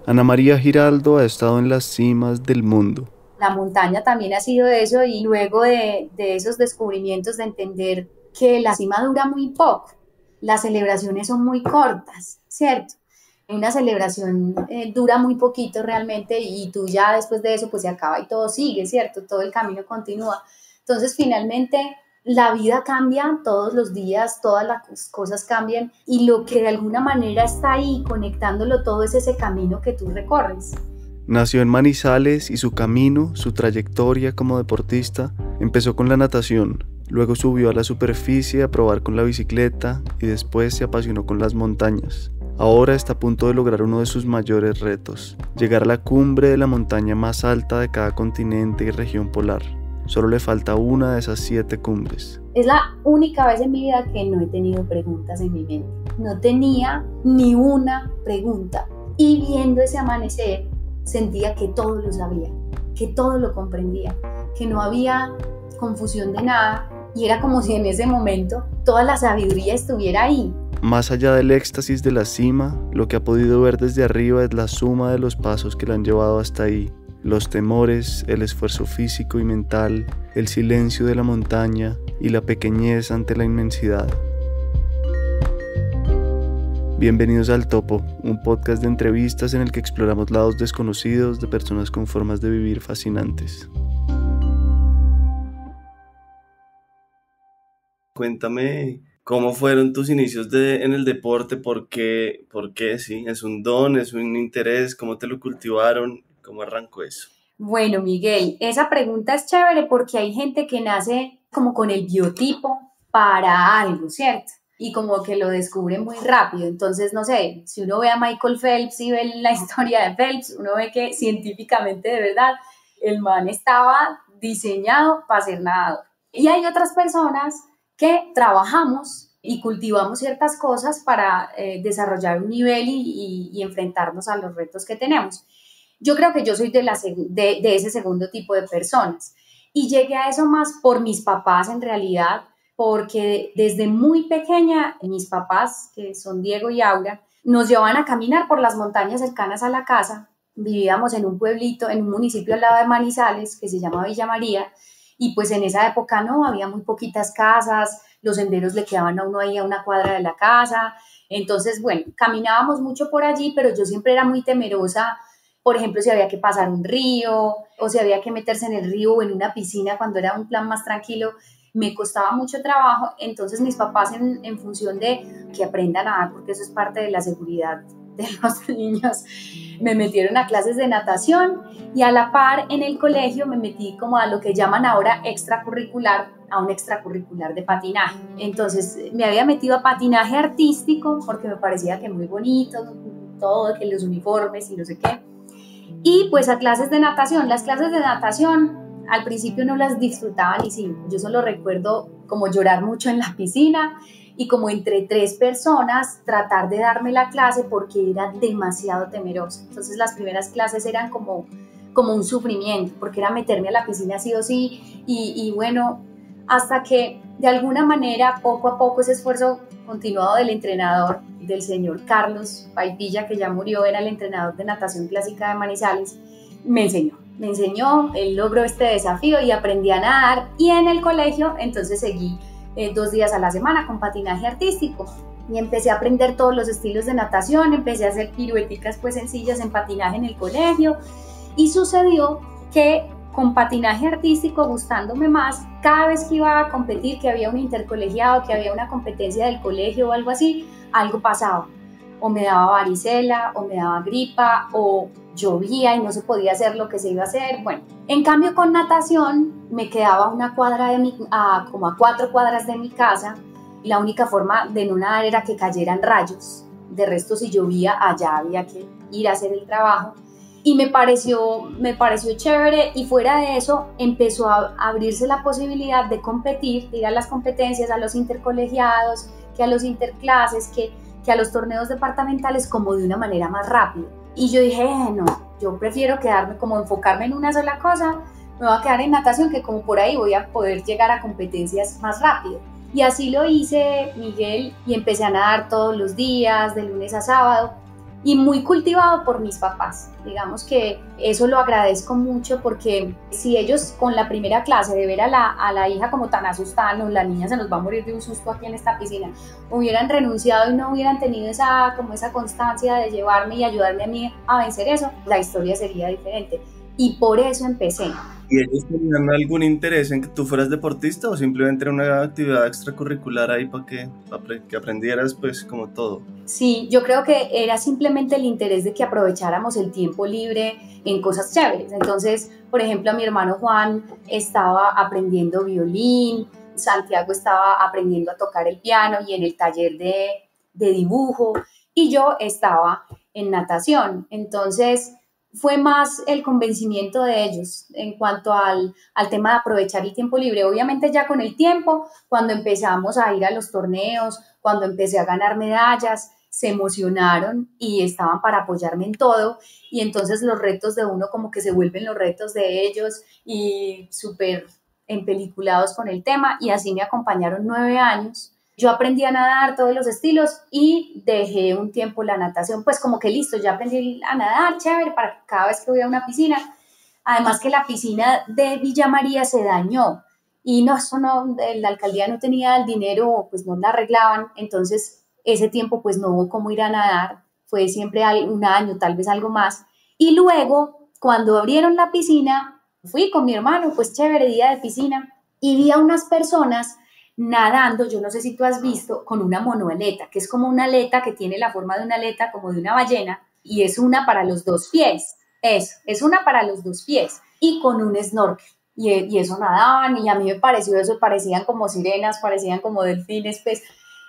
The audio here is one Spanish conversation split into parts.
Ana María Giraldo ha estado en las cimas del mundo. La montaña también ha sido eso, y luego de esos descubrimientos, de entender que la cima dura muy poco, las celebraciones son muy cortas, ¿cierto? Una celebración dura muy poquito realmente, y tú ya después de eso pues se acaba y todo sigue, ¿cierto? Todo el camino continúa. Entonces finalmente la vida cambia todos los días, todas las cosas cambian, y lo que de alguna manera está ahí conectándolo todo es ese camino que tú recorres. Nació en Manizales y su camino, su trayectoria como deportista, empezó con la natación. Luego subió a la superficie a probar con la bicicleta y después se apasionó con las montañas. Ahora está a punto de lograr uno de sus mayores retos, llegar a la cumbre de la montaña más alta de cada continente y región polar. Solo le falta una de esas 7 cumbres. Es la única vez en mi vida que no he tenido preguntas en mi mente. No tenía ni una pregunta. Y viendo ese amanecer, sentía que todo lo sabía, que todo lo comprendía, que no había confusión de nada, y era como si en ese momento toda la sabiduría estuviera ahí. Más allá del éxtasis de la cima, lo que ha podido ver desde arriba es la suma de los pasos que la han llevado hasta ahí. Los temores, el esfuerzo físico y mental, el silencio de la montaña y la pequeñez ante la inmensidad. Bienvenidos al Topo, un podcast de entrevistas en el que exploramos lados desconocidos de personas con formas de vivir fascinantes. Cuéntame, ¿cómo fueron tus inicios en el deporte? ¿Por qué? Sí, ¿es un don? ¿Es un interés? ¿Cómo te lo cultivaron? ¿Cómo arrancó eso? Bueno, Miguel, esa pregunta es chévere porque hay gente que nace como con el biotipo para algo, ¿cierto? Y como que lo descubre muy rápido. Entonces, no sé, si uno ve a Michael Phelps y ve la historia de Phelps, uno ve que científicamente, de verdad, el man estaba diseñado para ser nadador. Y hay otras personas que trabajamos y cultivamos ciertas cosas para desarrollar un nivel y enfrentarnos a los retos que tenemos. Yo creo que yo soy de ese segundo tipo de personas, y llegué a eso más por mis papás en realidad, porque desde muy pequeña mis papás, que son Diego y Aura, nos llevaban a caminar por las montañas cercanas a la casa. Vivíamos en un pueblito, en un municipio al lado de Manizales que se llama Villa María, y pues en esa época no, había muy poquitas casas, los senderos le quedaban a uno ahí a una cuadra de la casa. Entonces, bueno, caminábamos mucho por allí, pero yo siempre era muy temerosa. Por ejemplo, si había que pasar un río o si había que meterse en el río o en una piscina cuando era un plan más tranquilo, me costaba mucho trabajo. Entonces mis papás, en función de que aprenda a nadar, porque eso es parte de la seguridad de los niños, me metieron a clases de natación, y a la par en el colegio me metí como a lo que llaman ahora extracurricular, a un extracurricular de patinaje. Entonces me había metido a patinaje artístico porque me parecía que muy bonito todo, que los uniformes y no sé qué. Y pues a clases de natación. Las clases de natación al principio no las disfrutaba ni si. Yo solo recuerdo como llorar mucho en la piscina y como entre 3 personas tratar de darme la clase porque era demasiado temerosa. Entonces las primeras clases eran como un sufrimiento, porque era meterme a la piscina sí o sí, y bueno, hasta que de alguna manera poco a poco ese esfuerzo continuado del entrenador, del señor Carlos Paipilla, que ya murió, era el entrenador de natación clásica de Manizales, me enseñó, él logró este desafío y aprendí a nadar. Y en el colegio entonces seguí 2 días a la semana con patinaje artístico y empecé a aprender todos los estilos de natación, empecé a hacer pirueticas pues sencillas en patinaje en el colegio, y sucedió que con patinaje artístico, gustándome más, cada vez que iba a competir, que había un intercolegiado, que había una competencia del colegio o algo así, algo pasaba. O me daba varicela, o me daba gripa, o llovía y no se podía hacer lo que se iba a hacer. Bueno, en cambio con natación me quedaba como a 4 cuadras de mi casa. La única forma de no nadar era que cayeran rayos. De resto, si llovía, allá había que ir a hacer el trabajo. Y me pareció chévere, y fuera de eso empezó a abrirse la posibilidad de competir, de ir a las competencias, a los intercolegiados, que a los interclases, que a los torneos departamentales, como de una manera más rápida. Y yo dije, no, yo prefiero enfocarme en una sola cosa, me voy a quedar en natación, que como por ahí voy a poder llegar a competencias más rápido. Y así lo hice, Miguel, y empecé a nadar todos los días, de lunes a sábado. y muy cultivado por mis papás. Digamos que eso lo agradezco mucho porque si ellos con la primera clase de ver a la hija como tan asustada, no, la niña se nos va a morir de un susto aquí en esta piscina, hubieran renunciado y no hubieran tenido esa constancia de llevarme y ayudarme a mí a vencer eso, la historia sería diferente. Y por eso empecé. ¿Y ellos tenían algún interés en que tú fueras deportista o simplemente era una actividad extracurricular ahí para que aprendieras pues como todo? Sí, yo creo que era simplemente el interés de que aprovecháramos el tiempo libre en cosas chéveres. Entonces, por ejemplo, a mi hermano Juan estaba aprendiendo violín, Santiago estaba aprendiendo a tocar el piano y en el taller de dibujo, y yo estaba en natación. Entonces, fue más el convencimiento de ellos en cuanto al tema de aprovechar el tiempo libre. Obviamente ya con el tiempo, cuando empezamos a ir a los torneos, cuando empecé a ganar medallas, se emocionaron y estaban para apoyarme en todo, y entonces los retos de uno como que se vuelven los retos de ellos y súper empeliculados con el tema, y así me acompañaron 9 años. Yo aprendí a nadar todos los estilos y dejé un tiempo la natación, pues como que listo, ya aprendí a nadar, chévere, para cada vez que voy a una piscina. Además que la piscina de Villa María se dañó y no, eso no, la alcaldía no tenía el dinero, pues no la arreglaban, entonces ese tiempo pues no hubo cómo ir a nadar, fue siempre un año, tal vez algo más. Y luego, cuando abrieron la piscina, fui con mi hermano, pues chévere, día de piscina, y vi a unas personas nadando, yo no sé si tú has visto, con una monoaleta, que es como una aleta que tiene la forma de una aleta como de una ballena, y es una para los 2 pies, es una para los 2 pies, y con un snorkel. Y eso nadaban, y a mí me pareció eso, parecían como sirenas, parecían como delfines, pues,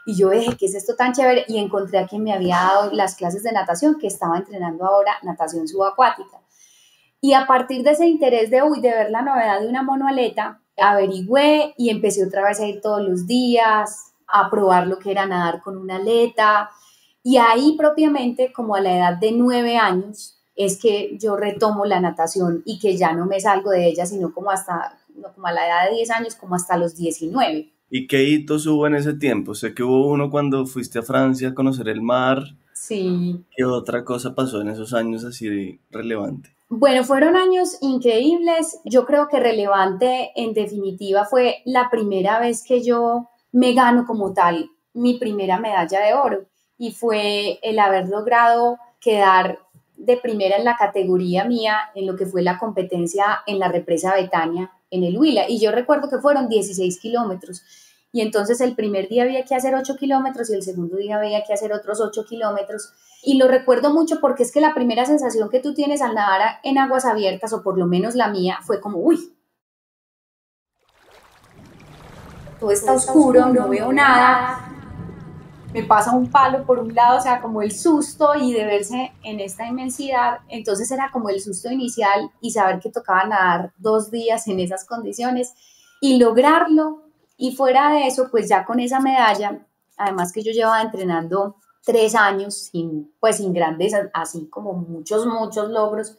y yo dije, ¿qué es esto tan chévere? Y encontré a quien me había dado las clases de natación, que estaba entrenando ahora natación subacuática. Y a partir de ese interés de ver la novedad de una monoaleta, averigüé y empecé otra vez a ir todos los días, a probar lo que era nadar con una aleta. Y ahí propiamente, como a la edad de 9 años, es que yo retomo la natación y que ya no me salgo de ella, sino como no como a la edad de 10 años, como hasta los 19. ¿Y qué hitos hubo en ese tiempo? Sé que hubo uno cuando fuiste a Francia a conocer el mar. Sí. ¿Qué otra cosa pasó en esos años así relevante? Bueno, fueron años increíbles. Yo creo que relevante, en definitiva, fue la primera vez que yo me gano como tal mi primera medalla de oro, y fue el haber logrado quedar de primera en la categoría mía en lo que fue la competencia en la represa Betania en el Huila. Y yo recuerdo que fueron 16 kilómetros. Y entonces el primer día había que hacer 8 kilómetros y el segundo día había que hacer otros 8 kilómetros. Y lo recuerdo mucho porque es que la primera sensación que tú tienes al nadar en aguas abiertas, o por lo menos la mía, fue como, uy, todo está oscuro, no veo nada, me pasa un palo por un lado, o sea, como el susto y de verse en esta inmensidad. Entonces era como el susto inicial y saber que tocaba nadar 2 días en esas condiciones y lograrlo. Y fuera de eso, pues ya con esa medalla, además que yo llevaba entrenando 3 años sin grandeza, así como muchos, muchos logros.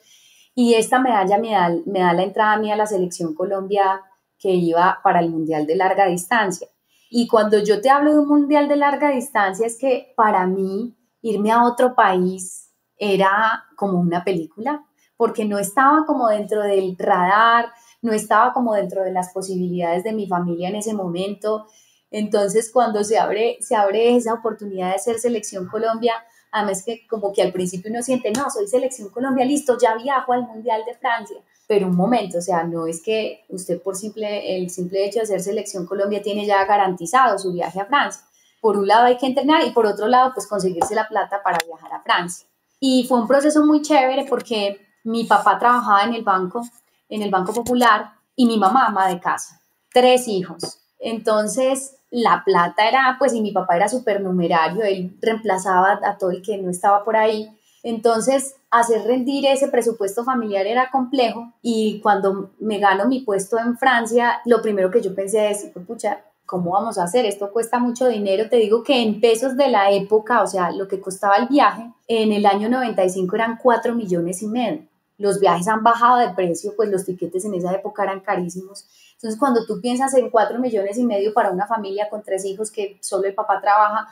Y esta medalla me da la entrada a mí a la selección Colombia que iba para el Mundial de Larga Distancia. Y cuando yo te hablo de un mundial de larga distancia, es que para mí irme a otro país era como una película, porque no estaba como dentro del radar, no estaba como dentro de las posibilidades de mi familia en ese momento. Entonces, cuando se abre esa oportunidad de ser selección Colombia, además que como que al principio uno siente, no, soy selección Colombia, listo, ya viajo al Mundial de Francia. Pero un momento, o sea, no es que usted por el simple hecho de ser selección Colombia tiene ya garantizado su viaje a Francia. Por un lado hay que entrenar y por otro lado pues conseguirse la plata para viajar a Francia. Y fue un proceso muy chévere porque mi papá trabajaba en el Banco Popular, y mi mamá ama de casa, 3 hijos. Entonces la plata era, pues, y mi papá era supernumerario, él reemplazaba a todo el que no estaba por ahí. Entonces, hacer rendir ese presupuesto familiar era complejo, y cuando me gano mi puesto en Francia, lo primero que yo pensé es, pucha, ¿cómo vamos a hacer? Esto cuesta mucho dinero. Te digo que en pesos de la época, o sea, lo que costaba el viaje, en el año 95 eran 4,5 millones. Los viajes han bajado de precio, pues los tiquetes en esa época eran carísimos. Entonces, cuando tú piensas en 4,5 millones para una familia con 3 hijos que solo el papá trabaja,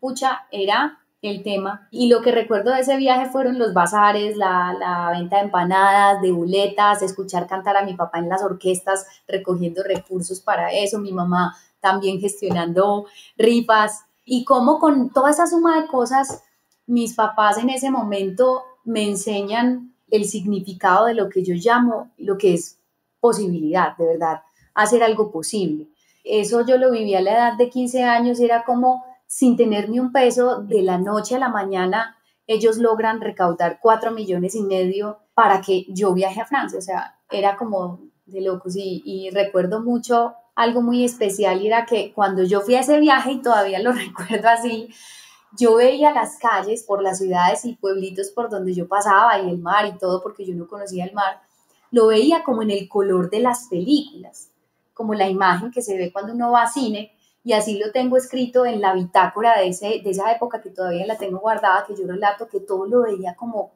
pucha, era el tema. Y lo que recuerdo de ese viaje fueron los bazares, la venta de empanadas, de buletas, escuchar cantar a mi papá en las orquestas, recogiendo recursos para eso, mi mamá también gestionando rifas, y cómo con toda esa suma de cosas, mis papás en ese momento me enseñan el significado de lo que yo llamo, lo que es posibilidad, de verdad, hacer algo posible. Eso yo lo viví a la edad de 15 años, era como sin tener ni un peso, de la noche a la mañana, ellos logran recaudar 4,5 millones para que yo viaje a Francia. O sea, era como de locos. Y recuerdo mucho algo muy especial, y era que cuando yo fui a ese viaje, y todavía lo recuerdo así, yo veía las calles por las ciudades y pueblitos por donde yo pasaba, y el mar y todo, porque yo no conocía el mar, lo veía como en el color de las películas, como la imagen que se ve cuando uno va a cine, y así lo tengo escrito en la bitácora de esa época, que todavía la tengo guardada, que yo relato que todo lo veía como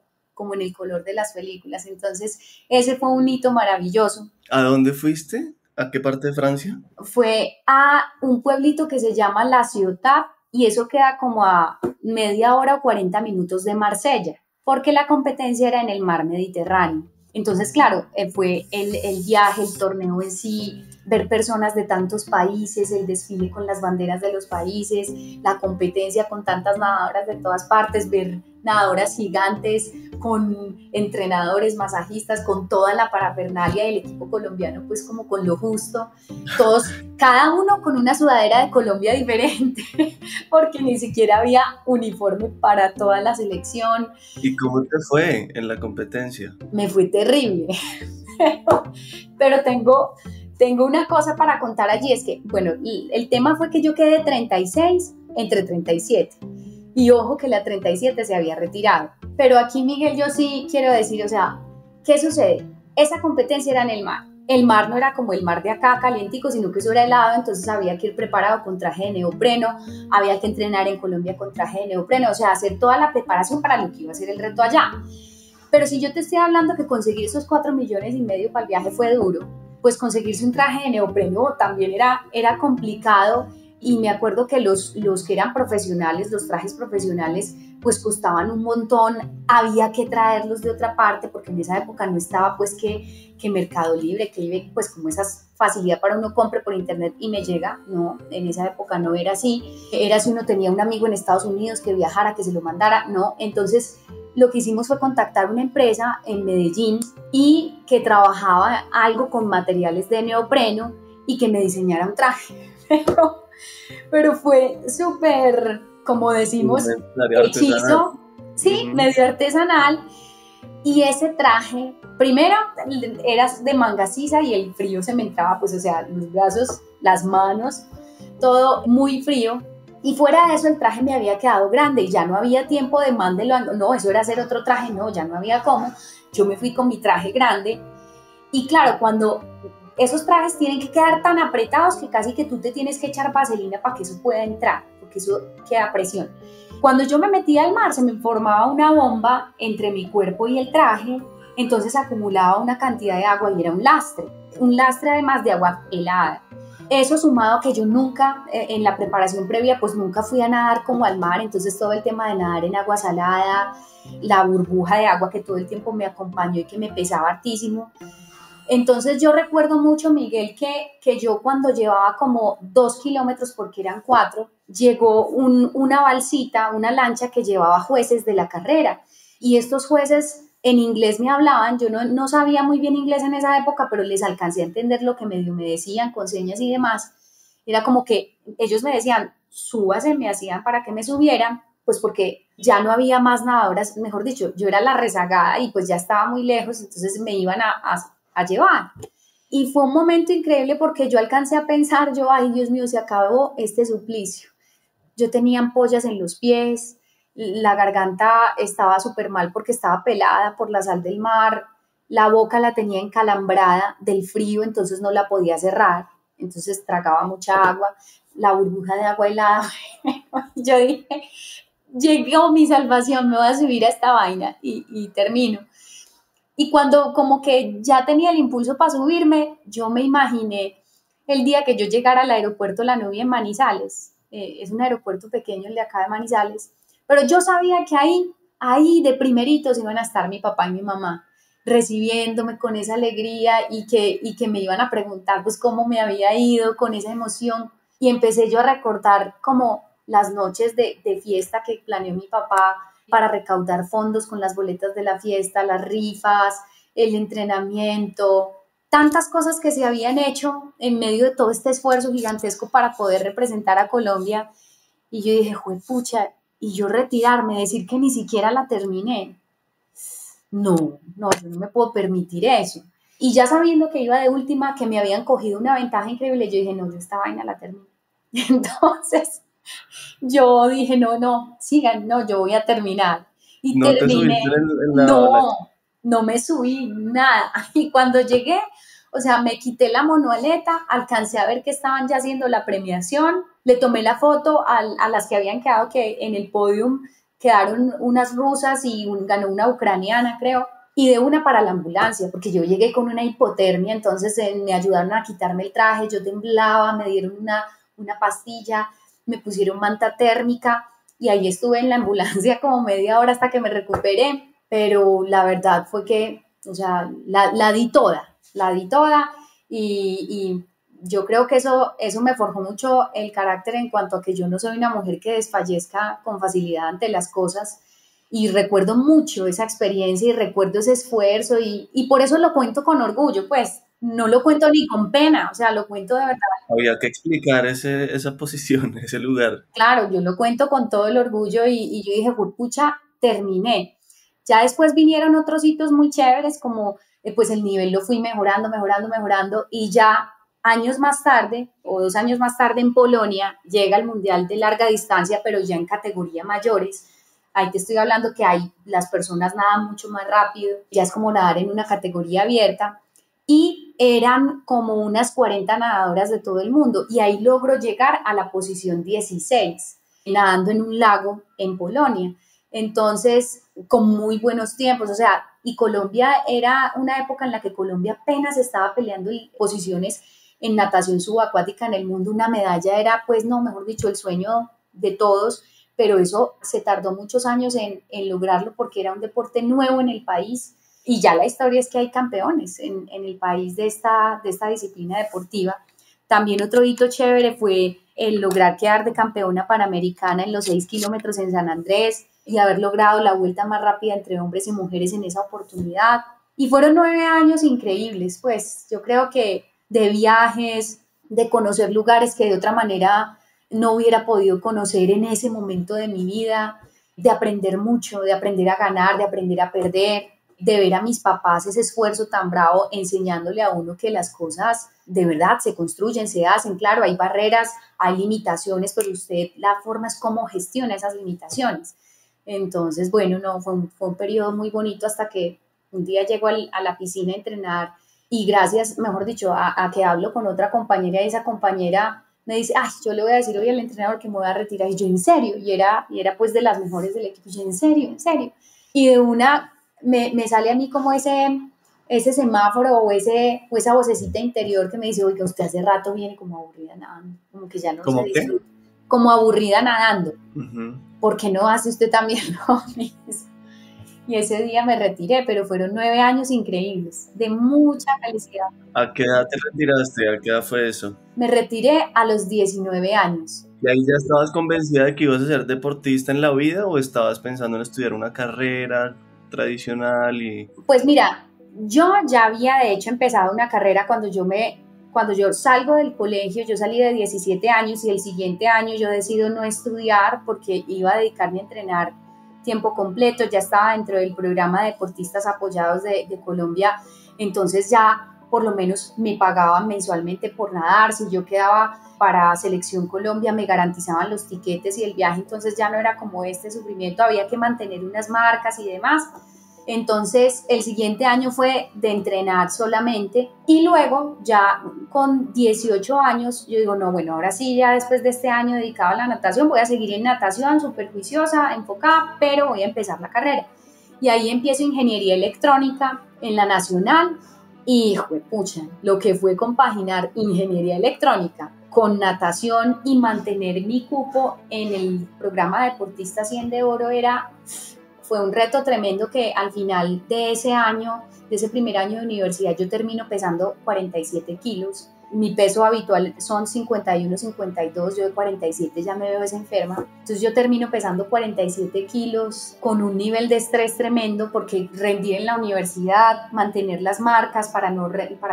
en el color de las películas. Entonces, ese fue un hito maravilloso. ¿A dónde fuiste? ¿A qué parte de Francia? Fue a un pueblito que se llama La Ciotat, y eso queda como a media hora o 40 minutos de Marsella, porque la competencia era en el mar Mediterráneo. Entonces, claro, fue el viaje, el torneo en sí, ver personas de tantos países, el desfile con las banderas de los países, la competencia con tantas nadadoras de todas partes, ver nadadoras gigantes, con entrenadores, masajistas, con toda la parafernalia del equipo colombiano, pues como con lo justo, todos, cada uno con una sudadera de Colombia diferente, porque ni siquiera había uniforme para toda la selección. ¿Y cómo te fue en la competencia? Me fue terrible, pero tengo una cosa para contar allí, es que, bueno, el tema fue que yo quedé 36 entre 37, y ojo que la 37 se había retirado. Pero aquí, Miguel, yo sí quiero decir, o sea, ¿qué sucede? Esa competencia era en el mar. El mar no era como el mar de acá, calientico, sino que eso era helado, entonces había que ir preparado con traje de neopreno, había que entrenar en Colombia con traje de neopreno, o sea, hacer toda la preparación para lo que iba a ser el reto allá. Pero si yo te estoy hablando que conseguir esos 4,5 millones para el viaje fue duro, pues conseguirse un traje de neopreno también era complicado. Y me acuerdo que los que eran profesionales, los trajes profesionales, pues costaban un montón, había que traerlos de otra parte, porque en esa época no estaba pues que Mercado Libre, que pues como esa facilidad para uno compre por internet y me llega, no, en esa época no era así, era si uno tenía un amigo en Estados Unidos que viajara, que se lo mandara, no. Entonces lo que hicimos fue contactar una empresa en Medellín y que trabajaba algo con materiales de neopreno y que me diseñara un traje. Pero fue súper, como decimos, hechizo, sí, medio artesanal. Y ese traje, primero era de manga sisa y el frío se me entraba, pues, o sea, los brazos, las manos, todo muy frío. Y fuera de eso, el traje me había quedado grande y ya no había tiempo de mándelo, no, eso era hacer otro traje, no, ya no había cómo. Yo me fui con mi traje grande. Y claro, cuando esos trajes tienen que quedar tan apretados que casi que tú te tienes que echar vaselina para que eso pueda entrar, porque eso queda a presión. Cuando yo me metía al mar se me formaba una bomba entre mi cuerpo y el traje, entonces acumulaba una cantidad de agua y era un lastre además de agua helada. Eso sumado a que yo nunca, en la preparación previa, pues nunca fui a nadar como al mar, entonces todo el tema de nadar en agua salada, la burbuja de agua que todo el tiempo me acompañó y que me pesaba hartísimo. Entonces yo recuerdo mucho, Miguel, que yo cuando llevaba como 2 kilómetros, porque eran 4, llegó una balsita, una lancha que llevaba jueces de la carrera, y estos jueces en inglés me hablaban. Yo no sabía muy bien inglés en esa época, pero les alcancé a entender lo que medio me decían con señas y demás. Era como que ellos me decían, súbase, me hacían para que me subieran, pues porque ya no había más nadadoras, mejor dicho, yo era la rezagada y pues ya estaba muy lejos, entonces me iban a llevar. Y fue un momento increíble porque yo alcancé a pensar, ay Dios mío, se acabó este suplicio. Yo tenía ampollas en los pies, la garganta estaba súper mal porque estaba pelada por la sal del mar, la boca la tenía encalambrada del frío, entonces no la podía cerrar, entonces tragaba mucha agua, la burbuja de agua helada. Yo dije, llegó mi salvación, me voy a subir a esta vaina y termino. Y cuando como que ya tenía el impulso para subirme, yo me imaginé el día que yo llegara al aeropuerto La Nubia en Manizales. Es un aeropuerto pequeño el de acá de Manizales, Pero yo sabía que ahí de primeritos iban a estar mi papá y mi mamá, recibiéndome con esa alegría y que me iban a preguntar pues cómo me había ido con esa emoción. Y empecé yo a recordar como las noches de fiesta que planeó mi papá para recaudar fondos con las boletas de la fiesta, las rifas, el entrenamiento, tantas cosas que se habían hecho en medio de todo este esfuerzo gigantesco para poder representar a Colombia. Y yo dije, juepucha, y yo retirarme, decir que ni siquiera la terminé. No, yo no me puedo permitir eso. Y ya sabiendo que iba de última, que me habían cogido una ventaja increíble, yo dije, no, yo esta vaina la terminé. Entonces, yo dije, no, sigan, no, yo voy a terminar. Y ¿No te subiste terminé. en la... No me subí, nada. Y cuando llegué, o sea, me quité la monoaleta, alcancé a ver que estaban ya haciendo la premiación, le tomé la foto a las que habían quedado, que en el podium quedaron unas rusas y ganó una ucraniana, creo, y de una para la ambulancia, porque yo llegué con una hipotermia, entonces me ayudaron a quitarme el traje, yo temblaba, me dieron una pastilla, me pusieron manta térmica y ahí estuve en la ambulancia como media hora hasta que me recuperé, pero la verdad fue que, o sea, la di toda y yo creo que eso me forjó mucho el carácter en cuanto a que yo no soy una mujer que desfallezca con facilidad ante las cosas y recuerdo mucho esa experiencia y recuerdo ese esfuerzo y por eso lo cuento con orgullo, pues no lo cuento ni con pena, o sea, lo cuento de verdad. Había que explicar esa posición, ese lugar. Claro, yo lo cuento con todo el orgullo y yo dije, pucha, terminé. Ya después vinieron otros hitos muy chéveres como pues el nivel lo fui mejorando y ya años más tarde o 2 años más tarde en Polonia llega el Mundial de larga distancia, pero ya en categoría mayores. Ahí te estoy hablando que ahí las personas nadan mucho más rápido, ya es como nadar en una categoría abierta y eran como unas 40 nadadoras de todo el mundo y ahí logro llegar a la posición 16 nadando en un lago en Polonia. Entonces, con muy buenos tiempos, o sea, y Colombia era una época en la que Colombia apenas estaba peleando posiciones en natación subacuática en el mundo, una medalla era, pues, no, mejor dicho, el sueño de todos, pero eso se tardó muchos años en lograrlo porque era un deporte nuevo en el país y ya la historia es que hay campeones en el país de esta disciplina deportiva. También otro hito chévere fue el lograr quedar de campeona panamericana en los 6 kilómetros en San Andrés y haber logrado la vuelta más rápida entre hombres y mujeres en esa oportunidad. Y fueron 9 años increíbles, pues yo creo que de viajes, de conocer lugares que de otra manera no hubiera podido conocer en ese momento de mi vida, de aprender mucho, de aprender a ganar, de aprender a perder, de ver a mis papás ese esfuerzo tan bravo enseñándole a uno que las cosas de verdad se construyen, se hacen. Claro, hay barreras, hay limitaciones, pero usted la forma es cómo gestiona esas limitaciones. Entonces, bueno, no, fue un periodo muy bonito hasta que un día llego a la piscina a entrenar y gracias, mejor dicho, a que hablo con otra compañera y esa compañera me dice, ay, yo le voy a decir hoy al entrenador que me voy a retirar. Y yo, ¿en serio? Y era pues de las mejores del equipo. Y yo, ¿en serio? ¿En serio? Y de una me sale a mí como ese semáforo o esa vocecita interior que me dice, oiga, usted hace rato viene como aburrida nadando, como que ya no ¿Cómo se qué? disfruta, como aburrida nadando. Uh-huh. ¿Por qué no hace usted también lo mismo? Y ese día me retiré, pero fueron 9 años increíbles, de mucha felicidad. ¿A qué edad te retiraste? ¿A qué edad fue eso? Me retiré a los 19 años. ¿Y ahí ya estabas convencida de que ibas a ser deportista en la vida o estabas pensando en estudiar una carrera tradicional y... Pues mira, yo ya había de hecho empezado una carrera cuando yo salgo del colegio. Yo salí de 17 años y el siguiente año yo decido no estudiar porque iba a dedicarme a entrenar tiempo completo. Ya estaba dentro del programa de deportistas apoyados de Colombia, entonces ya por lo menos me pagaban mensualmente por nadar. Si yo quedaba para Selección Colombia me garantizaban los tiquetes y el viaje, entonces ya no era como este sufrimiento, había que mantener unas marcas y demás. Entonces el siguiente año fue de entrenar solamente y luego ya con 18 años yo digo, no, bueno, ahora sí, ya después de este año dedicado a la natación voy a seguir en natación, súper juiciosa, enfocada, pero voy a empezar la carrera. Y ahí empiezo ingeniería electrónica en la Nacional y, pucha, lo que fue compaginar ingeniería electrónica con natación y mantener mi cupo en el programa Deportista 100 de Oro fue un reto tremendo que al final de ese año, de ese primer año de universidad, yo termino pesando 47 kilos. Mi peso habitual son 51, 52, yo de 47 ya me veo enferma. Entonces yo termino pesando 47 kilos con un nivel de estrés tremendo porque rendir en la universidad, mantener las marcas para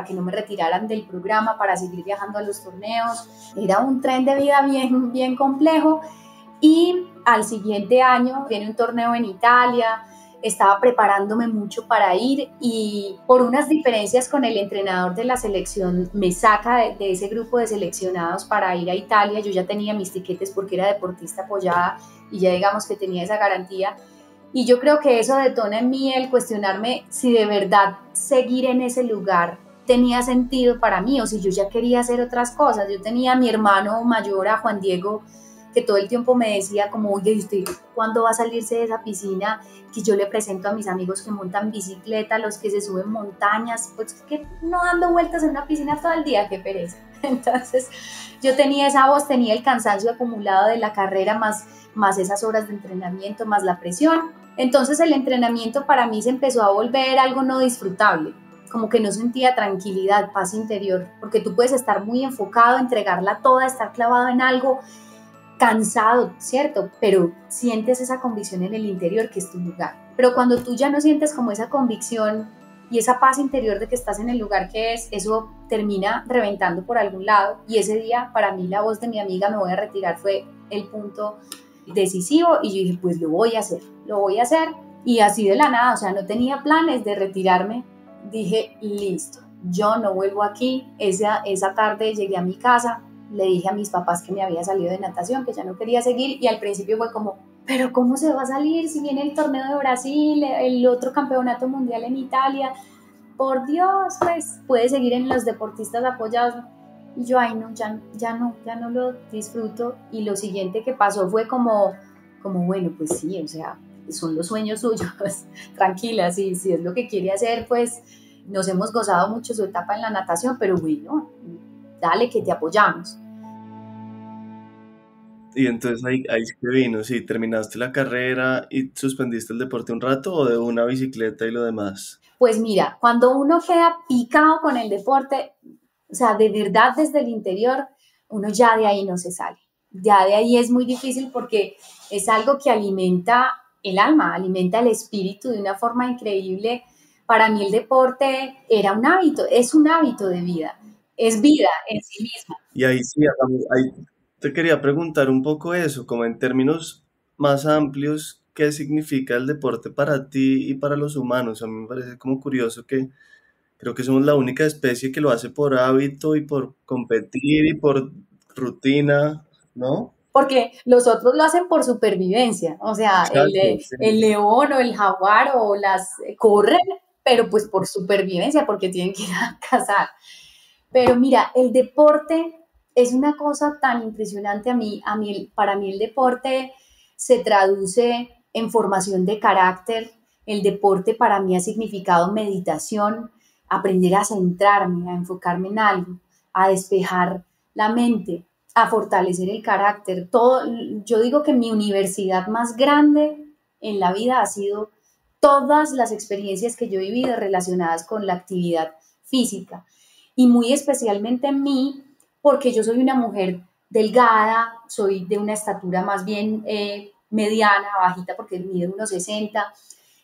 que no me retiraran del programa, para seguir viajando a los torneos. Era un tren de vida bien, bien complejo. Y al siguiente año viene un torneo en Italia, estaba preparándome mucho para ir y por unas diferencias con el entrenador de la selección me saca de ese grupo de seleccionados para ir a Italia. Yo ya tenía mis tiquetes porque era deportista apoyada y ya digamos que tenía esa garantía. Y yo creo que eso detona en mí el cuestionarme si de verdad seguir en ese lugar tenía sentido para mí o si yo ya quería hacer otras cosas. Yo tenía a mi hermano mayor, a Juan Diego, que todo el tiempo me decía como, oye, ¿usted cuándo va a salirse de esa piscina? Que yo le presento a mis amigos que montan bicicleta, los que se suben montañas, pues que no dando vueltas en una piscina todo el día, qué pereza. Entonces yo tenía esa voz, tenía el cansancio acumulado de la carrera, más esas horas de entrenamiento, más la presión. Entonces el entrenamiento para mí se empezó a volver algo no disfrutable, como que no sentía tranquilidad, paz interior, porque tú puedes estar muy enfocado, entregarla toda, estar clavado en algo, cansado, ¿cierto? Pero sientes esa convicción en el interior que es tu lugar. Pero cuando tú ya no sientes como esa convicción y esa paz interior de que estás en el lugar que es, eso termina reventando por algún lado. Y ese día, para mí, la voz de mi amiga, me voy a retirar, fue el punto decisivo. Y yo dije, pues lo voy a hacer. Y así de la nada, o sea, no tenía planes de retirarme. Dije, listo, yo no vuelvo aquí. Esa tarde llegué a mi casa, le dije a mis papás que me había salido de natación, que ya no quería seguir, y al principio fue como, pero ¿cómo se va a salir si viene el torneo de Brasil, el otro campeonato mundial en Italia? Por Dios, pues puede seguir en los deportistas apoyados. Y yo, ay no, ya no lo disfruto. Y lo siguiente que pasó fue como bueno, pues sí, o sea, son los sueños suyos, tranquila, si es lo que quiere hacer, pues nos hemos gozado mucho su etapa en la natación, pero bueno, dale que te apoyamos. Y entonces ahí sí que vino, sí, terminaste la carrera y suspendiste el deporte un rato o de una bicicleta y lo demás. Pues mira, cuando uno queda picado con el deporte, o sea, de verdad desde el interior, uno ya de ahí no se sale. Ya de ahí es muy difícil porque es algo que alimenta el alma, alimenta el espíritu de una forma increíble. Para mí el deporte era un hábito, es un hábito de vida, es vida en sí misma. Y ahí sí, ahí te quería preguntar un poco eso, como en términos más amplios, ¿qué significa el deporte para ti y para los humanos? A mí me parece como curioso que creo que somos la única especie que lo hace por hábito y por competir y por rutina, ¿no? Porque los otros lo hacen por supervivencia, o sea, Exacto, sí. el león o el jaguar o las corren, pero pues por supervivencia, porque tienen que ir a cazar. Pero mira, el deporte es una cosa tan impresionante para mí el deporte se traduce en formación de carácter, el deporte para mí ha significado meditación, aprender a centrarme, a enfocarme en algo, a despejar la mente, a fortalecer el carácter. Todo, yo digo que mi universidad más grande en la vida ha sido todas las experiencias que yo he vivido relacionadas con la actividad física y muy especialmente en mí, porque yo soy una mujer delgada, soy de una estatura más bien mediana, bajita, porque mido unos 60.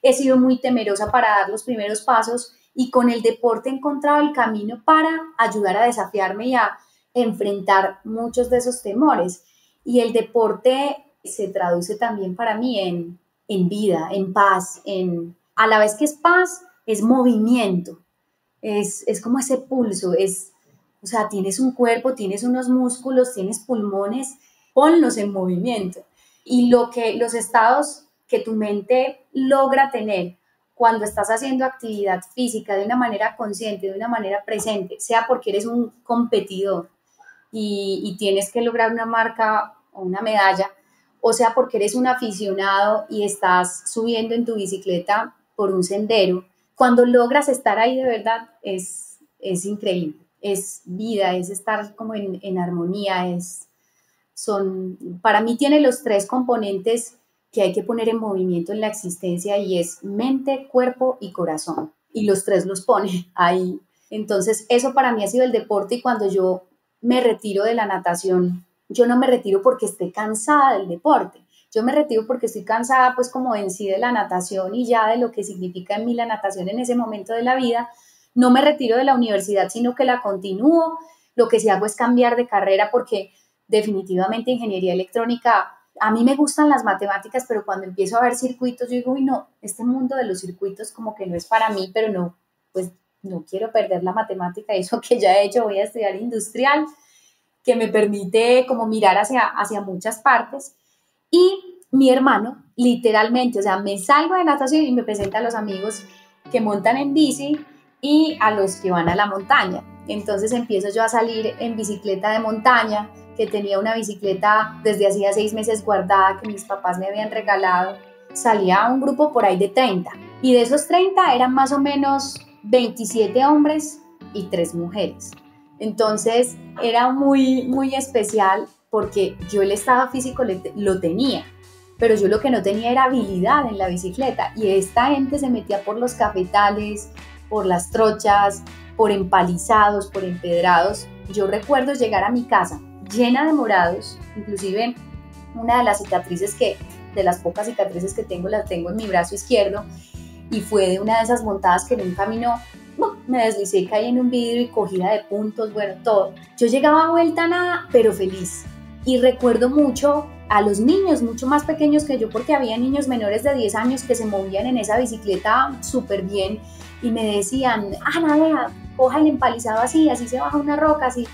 He sido muy temerosa para dar los primeros pasos y con el deporte he encontrado el camino para ayudar a desafiarme y a enfrentar muchos de esos temores. Y el deporte se traduce también para mí en vida, en paz, a la vez que es paz, es movimiento, es como ese pulso, o sea, tienes un cuerpo, tienes unos músculos, tienes pulmones, ponlos en movimiento. Y los estados que tu mente logra tener cuando estás haciendo actividad física de una manera consciente, de una manera presente, sea porque eres un competidor y tienes que lograr una marca o una medalla, o sea porque eres un aficionado y estás subiendo en tu bicicleta por un sendero, cuando logras estar ahí de verdad es increíble. es vida, es estar como en armonía, para mí tiene los tres componentes que hay que poner en movimiento en la existencia y es mente, cuerpo y corazón. Y los tres los pone ahí. Entonces, eso para mí ha sido el deporte y cuando yo me retiro de la natación, yo no me retiro porque esté cansada del deporte. Yo me retiro porque estoy cansada, pues como en sí de la natación y ya de lo que significa en mí la natación en ese momento de la vida. No me retiro de la universidad, sino que la continúo. Lo que sí hago es cambiar de carrera porque definitivamente ingeniería electrónica, a mí me gustan las matemáticas, pero cuando empiezo a ver circuitos, yo digo, uy, no, este mundo de los circuitos como que no es para mí, pero no, pues no quiero perder la matemática, eso que ya he hecho, voy a estudiar industrial, que me permite como mirar hacia muchas partes. Y mi hermano, literalmente, o sea, me salgo de natación y me presenta a los amigos que montan en bici y a los que van a la montaña. Entonces empiezo yo a salir en bicicleta de montaña, que tenía una bicicleta desde hacía 6 meses guardada que mis papás me habían regalado. Salía un grupo por ahí de 30 y de esos 30 eran más o menos 27 hombres y 3 mujeres. Entonces era muy, muy especial porque yo el estado físico lo tenía, pero yo lo que no tenía era habilidad en la bicicleta y esta gente se metía por los cafetales, por las trochas, por empalizados, por empedrados. Yo recuerdo llegar a mi casa llena de morados, inclusive una de las cicatrices de las pocas cicatrices que tengo, las tengo en mi brazo izquierdo y fue de una de esas montadas que en un camino me deslicé, caí en un vidrio y cogida de puntos, bueno, todo. Yo llegaba vuelta a nada, pero feliz. Y recuerdo mucho a los niños, mucho más pequeños que yo, porque había niños menores de 10 años que se movían en esa bicicleta súper bien y me decían, Ana, vea, coja el empalizado así, así se baja una roca, así.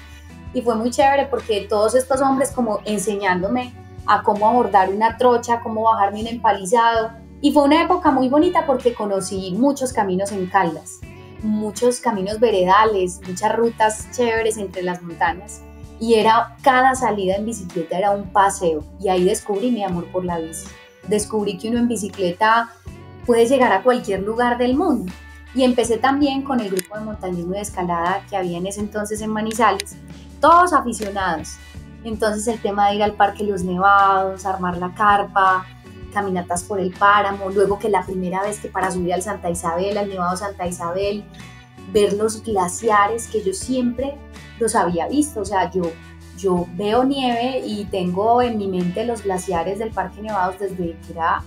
Y fue muy chévere porque todos estos hombres como enseñándome a cómo abordar una trocha, cómo bajarme un empalizado. Y fue una época muy bonita porque conocí muchos caminos en Caldas, muchos caminos veredales, muchas rutas chéveres entre las montañas y cada salida en bicicleta era un paseo y ahí descubrí mi amor por la bici. Descubrí que uno en bicicleta puede llegar a cualquier lugar del mundo y empecé también con el grupo de montañismo y de escalada que había en ese entonces en Manizales, todos aficionados. Entonces el tema de ir al Parque Los Nevados, armar la carpa, caminatas por el páramo, luego que la primera vez que para subir al Santa Isabel, al Nevado Santa Isabel, ver los glaciares que yo siempre los había visto, o sea, yo veo nieve y tengo en mi mente los glaciares del Parque Nevados desde que era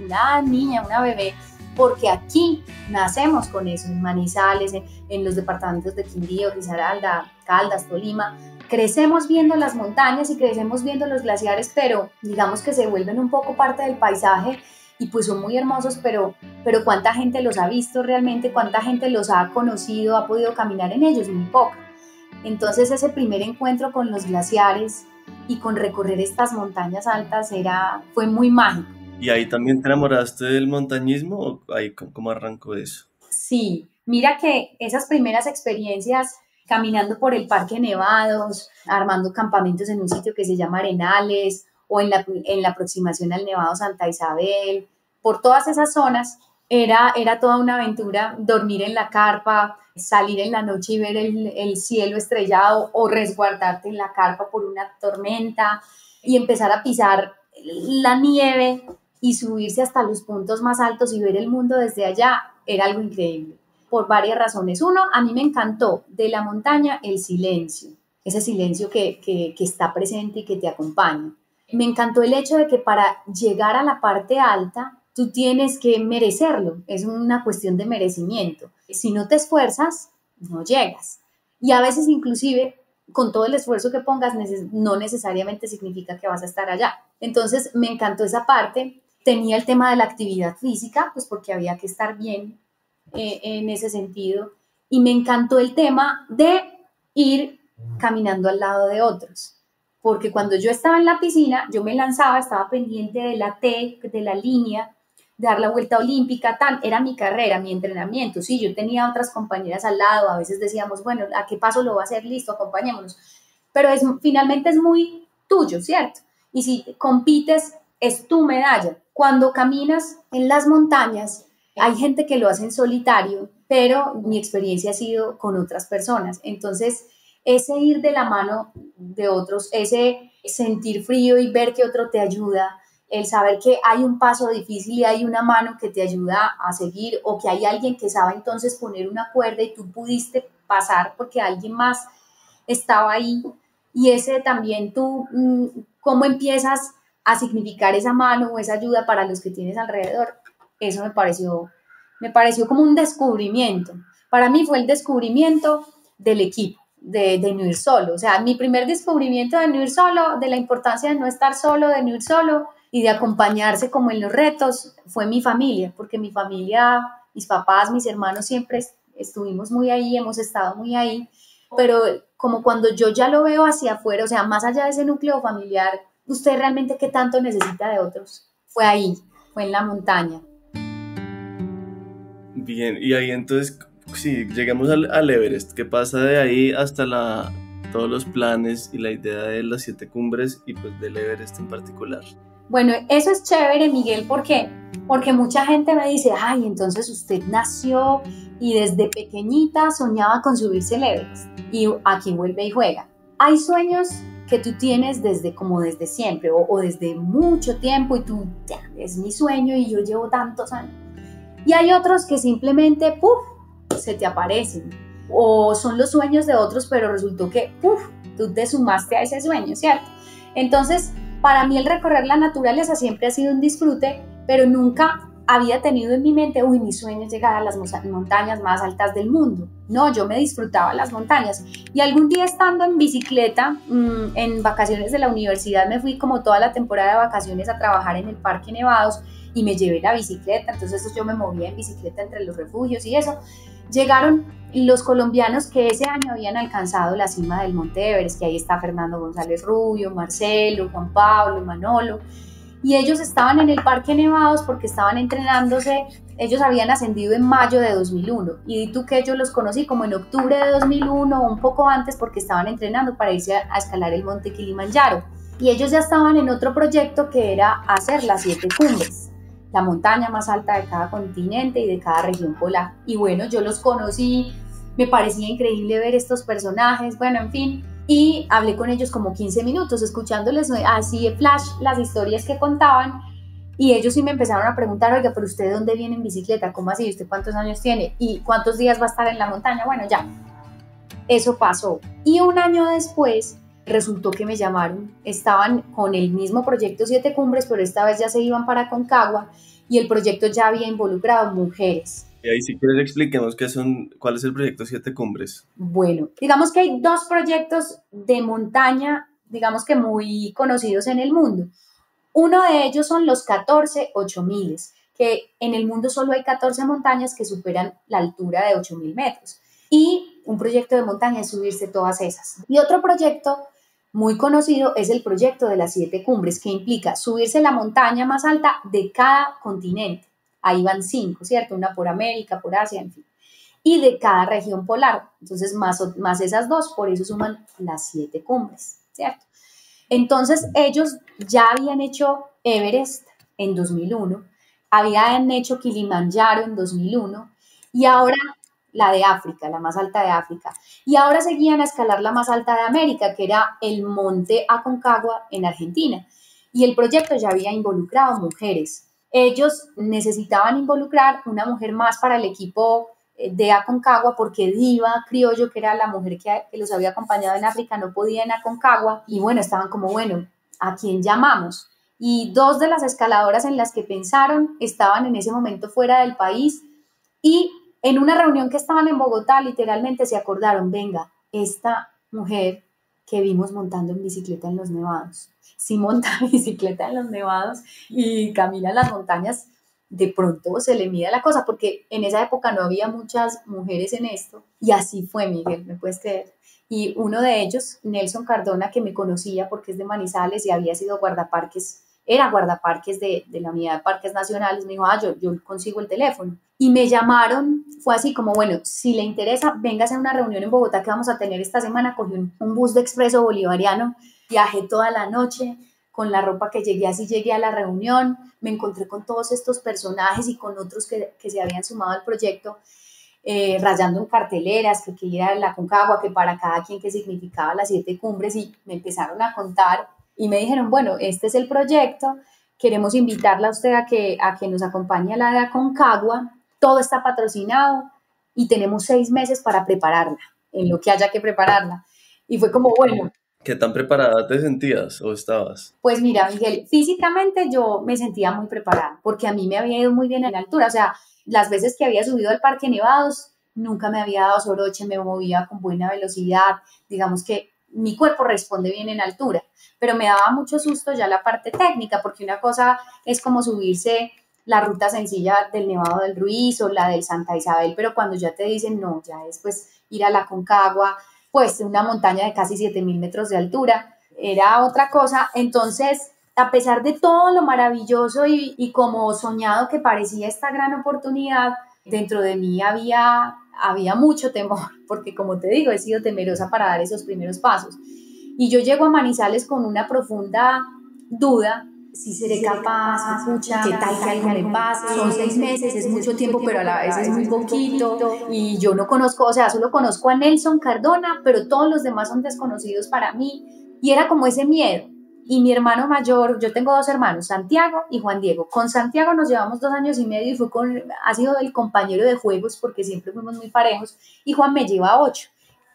una niña, una bebé, porque aquí nacemos con eso, en Manizales, en los departamentos de Quindío, Risaralda, Caldas, Tolima, crecemos viendo las montañas y crecemos viendo los glaciares, pero digamos que se vuelven un poco parte del paisaje y pues son muy hermosos, pero ¿cuánta gente los ha visto realmente? ¿Cuánta gente los ha conocido, ha podido caminar en ellos? Muy poca. Entonces ese primer encuentro con los glaciares y con recorrer estas montañas altas fue muy mágico. ¿Y ahí también te enamoraste del montañismo o ahí cómo arrancó eso? Sí, mira que esas primeras experiencias caminando por el Parque Nevados, armando campamentos en un sitio que se llama Arenales o en la aproximación al Nevado Santa Isabel, por todas esas zonas era toda una aventura dormir en la carpa, salir en la noche y ver el cielo estrellado o resguardarte en la carpa por una tormenta y empezar a pisar la nieve y subirse hasta los puntos más altos y ver el mundo desde allá era algo increíble, por varias razones. Uno, a mí me encantó de la montaña el silencio, ese silencio que está presente y que te acompaña. Me encantó el hecho de que para llegar a la parte alta, tú tienes que merecerlo, es una cuestión de merecimiento. Si no te esfuerzas, no llegas. Y a veces inclusive con todo el esfuerzo que pongas, no necesariamente significa que vas a estar allá. Entonces me encantó esa parte. Tenía el tema de la actividad física, pues porque había que estar bien en ese sentido. Y me encantó el tema de ir caminando al lado de otros. Porque cuando yo estaba en la piscina, yo me lanzaba, estaba pendiente de la T, de la línea, de dar la vuelta olímpica, tal, era mi carrera, mi entrenamiento. Sí, yo tenía otras compañeras al lado, a veces decíamos, bueno, ¿a qué paso lo va a hacer? Listo, acompañémonos. Pero finalmente es muy tuyo, ¿cierto? Y si compites, es tu medalla. Cuando caminas en las montañas, Hay gente que lo hace en solitario, pero mi experiencia ha sido con otras personas. Entonces, ese ir de la mano de otros, ese sentir frío y ver que otro te ayuda, el saber que hay un paso difícil y hay una mano que te ayuda a seguir, o que hay alguien que sabe entonces poner una cuerda y tú pudiste pasar porque alguien más estaba ahí, y ese también tú, cómo empiezas a significar esa mano o esa ayuda para los que tienes alrededor. Eso me pareció como un descubrimiento. Para mí fue el descubrimiento del equipo, de no ir solo. O sea, mi primer descubrimiento de no ir solo, de la importancia de no estar solo, de no ir solo y de acompañarse como en los retos, fue mi familia, porque mi familia, mis papás, mis hermanos siempre estuvimos muy ahí, hemos estado muy ahí, pero como cuando yo ya lo veo hacia afuera, o sea, más allá de ese núcleo familiar, ¿usted realmente qué tanto necesita de otros? Fue ahí, fue en la montaña. Bien, y ahí entonces, si llegamos al Everest, ¿qué pasa de ahí hasta todos los planes y la idea de las 7 cumbres y pues del Everest en particular? Bueno, eso es chévere, Miguel, ¿por qué? Porque mucha gente me dice, ay, entonces usted nació y desde pequeñita soñaba con subirse el Everest. Y aquí vuelve y juega. Hay sueños que tú tienes desde siempre o desde mucho tiempo y tú, ya, es mi sueño y yo llevo tantos años. Y hay otros que simplemente, ¡puf!, se te aparecen. O son los sueños de otros, pero resultó que, ¡puf!, tú te sumaste a ese sueño, ¿cierto? Entonces, para mí el recorrer la naturaleza siempre ha sido un disfrute, pero nunca había tenido en mi mente, uy, mi sueño es llegar a las montañas más altas del mundo. No, yo me disfrutaba las montañas. Y algún día estando en bicicleta, en vacaciones de la universidad, me fui como toda la temporada de vacaciones a trabajar en el Parque Nevados y me llevé la bicicleta, entonces yo me movía en bicicleta entre los refugios y eso. Llegaron los colombianos que ese año habían alcanzado la cima del Monte Everest, que ahí está Fernando González Rubio, Marcelo, Juan Pablo, Manolo, y ellos estaban en el Parque Nevados porque estaban entrenándose. Ellos habían ascendido en mayo de 2001 y di tú que yo los conocí como en octubre de 2001 o un poco antes, porque estaban entrenando para irse a escalar el monte Kilimanjaro, y ellos ya estaban en otro proyecto que era hacer las 7 cumbres, la montaña más alta de cada continente y de cada región polar. Y bueno, yo los conocí, me parecía increíble ver estos personajes, bueno, en fin, y hablé con ellos como 15 minutos, escuchándoles así de flash las historias que contaban, y ellos sí me empezaron a preguntar, oiga, pero ¿usted de dónde viene en bicicleta? ¿Cómo así? ¿Usted cuántos años tiene? ¿Y cuántos días va a estar en la montaña? Bueno, ya, eso pasó. Y un año después resultó que me llamaron, estaban con el mismo proyecto 7 cumbres, pero esta vez ya se iban para Aconcagua y el proyecto ya había involucrado mujeres. Y ahí si quieres expliquemos cuál es el proyecto 7 cumbres. Bueno, digamos que hay 2 proyectos de montaña, digamos que muy conocidos en el mundo. Uno de ellos son los 14 8000, que en el mundo solo hay 14 montañas que superan la altura de 8000 metros. Y un proyecto de montaña es subirse todas esas. Y otro proyecto muy conocido es el proyecto de las 7 cumbres, que implica subirse la montaña más alta de cada continente. Ahí van 5, ¿cierto? Una por América, por Asia, en fin. Y de cada región polar. Entonces, más esas 2, por eso suman las 7 cumbres, ¿cierto? Entonces, ellos ya habían hecho Everest en 2001, habían hecho Kilimanjaro en 2001, y ahora la de África, la más alta de África. Y ahora seguían a escalar la más alta de América, que era el Monte Aconcagua en Argentina. Y el proyecto ya había involucrado mujeres. Ellos necesitaban involucrar una mujer más para el equipo de Aconcagua, porque Diva Criollo, que era la mujer que los había acompañado en África, no podía en Aconcagua. Y bueno, estaban como, bueno, ¿a quién llamamos? Y 2 de las escaladoras en las que pensaron estaban en ese momento fuera del país, y en una reunión que estaban en Bogotá, literalmente se acordaron, venga, esta mujer que vimos montando en bicicleta en los nevados, si monta bicicleta en los nevados y camina en las montañas, de pronto se le mide la cosa, porque en esa época no había muchas mujeres en esto, y así fue, Miguel, ¿me puedes creer? Y uno de ellos, Nelson Cardona, que me conocía porque es de Manizales y había sido guardaparques, era guardaparques de la Unidad de Parques Nacionales, me dijo, yo consigo el teléfono. Y me llamaron, fue así como, bueno, si le interesa, véngase a una reunión en Bogotá que vamos a tener esta semana. Cogí un bus de Expreso Bolivariano, viajé toda la noche, con la ropa que llegué, así llegué a la reunión, me encontré con todos estos personajes y con otros que se habían sumado al proyecto, rayando en carteleras, que era la Concagua, que para cada quien que significaba las 7 cumbres, y me empezaron a contar y me dijeron, bueno, este es el proyecto, queremos invitarla a usted a que nos acompañe a la de Aconcagua, todo está patrocinado y tenemos 6 meses para prepararla, en lo que haya que prepararla. Y fue como, bueno. ¿Qué tan preparada te sentías o estabas? Pues mira, Miguel, físicamente yo me sentía muy preparada, porque a mí me había ido muy bien en la altura, o sea, las veces que había subido al Parque Nevados, nunca me había dado soroche, me movía con buena velocidad, digamos que mi cuerpo responde bien en altura, pero me daba mucho susto ya la parte técnica, porque una cosa es como subirse la ruta sencilla del Nevado del Ruiz o la del Santa Isabel, pero cuando ya te dicen, no, ya es pues ir a la Concagua, pues una montaña de casi 7.000 metros de altura, era otra cosa. Entonces, a pesar de todo lo maravilloso y como soñado que parecía esta gran oportunidad, dentro de mí había mucho temor, porque como te digo, he sido temerosa para dar esos primeros pasos. Y yo llego a Manizales con una profunda duda, si seré capaz, pucha, qué tal que algo me pase, son 6 meses, es mucho tiempo, pero a la vez es muy poquito, y yo no conozco, o sea, solo conozco a Nelson Cardona, pero todos los demás son desconocidos para mí, y era como ese miedo. Y mi hermano mayor, yo tengo 2 hermanos, Santiago y Juan Diego. Con Santiago nos llevamos 2 años y medio y ha sido el compañero de juegos porque siempre fuimos muy parejos, y Juan me lleva 8.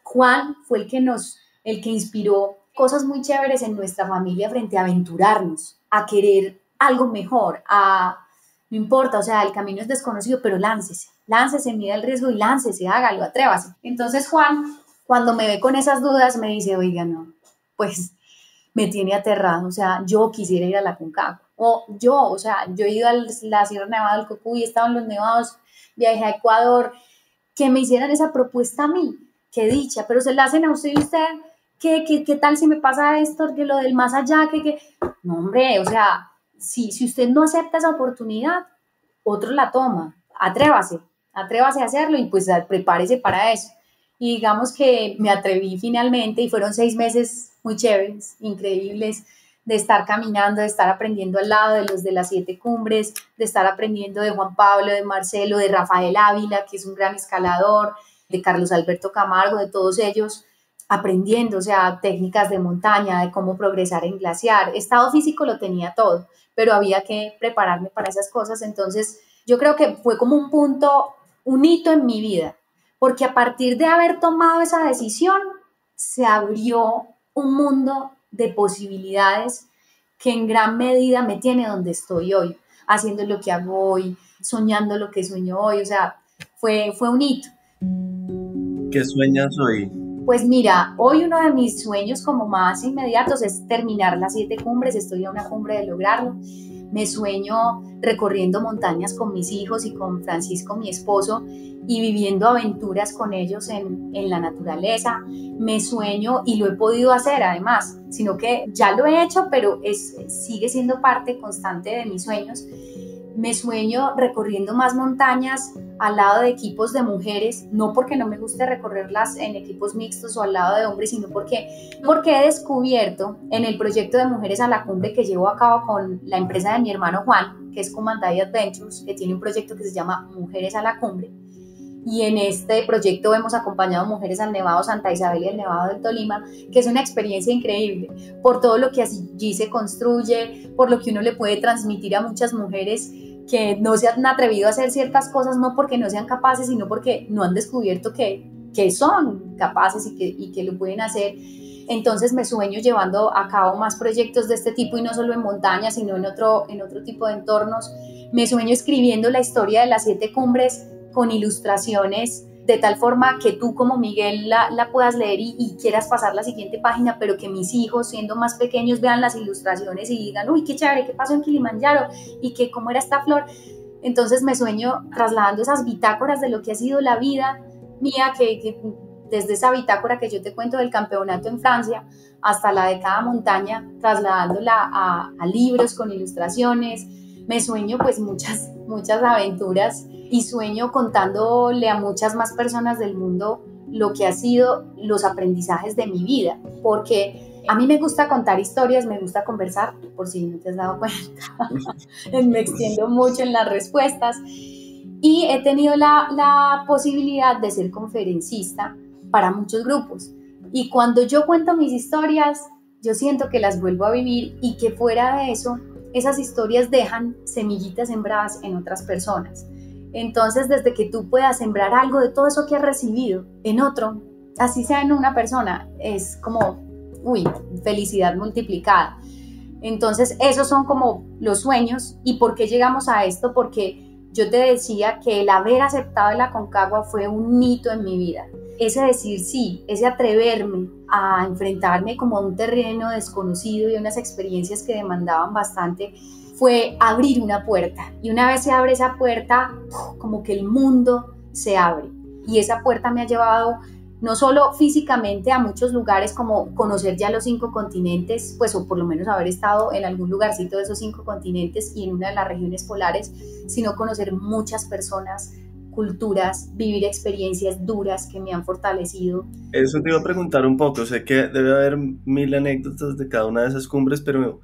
Juan fue el que inspiró cosas muy chéveres en nuestra familia frente a aventurarnos, a querer algo mejor, no importa, o sea, el camino es desconocido, pero láncese, mida el riesgo y láncese, hágalo, atrévase. Entonces Juan, cuando me ve con esas dudas, me dice, oiga, no, pues me tiene aterrado, o sea, yo quisiera ir a la Concagua, o sea, yo he ido a la Sierra Nevada del Cocuy, he estado en los nevados, viajé a Ecuador, que me hicieran esa propuesta a mí, qué dicha, pero se la hacen a usted y usted, ¿qué tal si me pasa esto, que lo del más allá, no, hombre, o sea, si usted no acepta esa oportunidad, otro la toma, atrévase a hacerlo y pues prepárese para eso. Y digamos que me atreví finalmente y fueron 6 meses muy chéveres, increíbles, de estar caminando, de estar aprendiendo al lado de los de las 7 cumbres, de estar aprendiendo de Juan Pablo, de Marcelo, de Rafael Ávila, que es un gran escalador, de Carlos Alberto Camargo, de todos ellos, aprendiendo, o sea, técnicas de montaña, de cómo progresar en glaciar. Estado físico lo tenía todo, pero había que prepararme para esas cosas. Entonces, yo creo que fue como un hito en mi vida, porque a partir de haber tomado esa decisión, se abrió un mundo de posibilidades que en gran medida me tiene donde estoy hoy, haciendo lo que hago hoy, soñando lo que sueño hoy, o sea, fue un hito. ¿Qué sueñas hoy? Pues mira, hoy uno de mis sueños como más inmediatos es terminar las 7 cumbres, estoy a una cumbre de lograrlo. Me sueño recorriendo montañas con mis hijos y con Francisco, mi esposo, y viviendo aventuras con ellos en la naturaleza. Me sueño, y lo he podido hacer además, sino que ya lo he hecho, pero sigue siendo parte constante de mis sueños. Me sueño recorriendo más montañas al lado de equipos de mujeres, no porque no me guste recorrerlas en equipos mixtos o al lado de hombres, sino porque he descubierto en el proyecto de Mujeres a la Cumbre que llevo a cabo con la empresa de mi hermano Juan, que es Comandai Adventures, que tiene un proyecto que se llama Mujeres a la Cumbre. Y en este proyecto hemos acompañado mujeres al Nevado Santa Isabel y al Nevado del Tolima, que es una experiencia increíble por todo lo que allí se construye, por lo que uno le puede transmitir a muchas mujeres que no se han atrevido a hacer ciertas cosas, no porque no sean capaces, sino porque no han descubierto que son capaces y que lo pueden hacer. Entonces me sueño llevando a cabo más proyectos de este tipo, y no solo en montaña, sino en otro tipo de entornos. Me sueño escribiendo la historia de las 7 cumbres con ilustraciones, de tal forma que tú como Miguel la puedas leer y quieras pasar la siguiente página, pero que mis hijos, siendo más pequeños, vean las ilustraciones y digan, uy, qué chévere, qué pasó en Kilimanjaro y que cómo era esta flor. Entonces me sueño trasladando esas bitácoras de lo que ha sido la vida mía, que desde esa bitácora que yo te cuento del campeonato en Francia hasta la de cada montaña, trasladándola a libros con ilustraciones. Me sueño pues muchas aventuras, y sueño contándole a muchas más personas del mundo lo que ha sido los aprendizajes de mi vida, porque A mí me gusta contar historias, me gusta conversar, por si no te has dado cuenta, me extiendo mucho en las respuestas y he tenido la posibilidad de ser conferencista para muchos grupos. Y cuando yo cuento mis historias, yo siento que las vuelvo a vivir y que fuera de eso, esas historias dejan semillitas sembradas en otras personas. Entonces, desde que tú puedas sembrar algo de todo eso que has recibido en otro, así sea en una persona, es como, felicidad multiplicada. Entonces, esos son como los sueños. ¿Y por qué llegamos a esto? Porque yo te decía que el haber aceptado el Aconcagua fue un hito en mi vida. Ese decir sí, ese atreverme a enfrentarme como a un terreno desconocido y unas experiencias que demandaban bastante, fue abrir una puerta. Y una vez se abre esa puerta, como que el mundo se abre. Y esa puerta me ha llevado no solo físicamente a muchos lugares, como conocer ya los 5 continentes, pues o por lo menos haber estado en algún lugarcito de esos 5 continentes y en una de las regiones polares, sino conocer muchas personas, culturas, vivir experiencias duras que me han fortalecido. Eso te iba a preguntar un poco, sé que debe haber 1000 anécdotas de cada una de esas cumbres, pero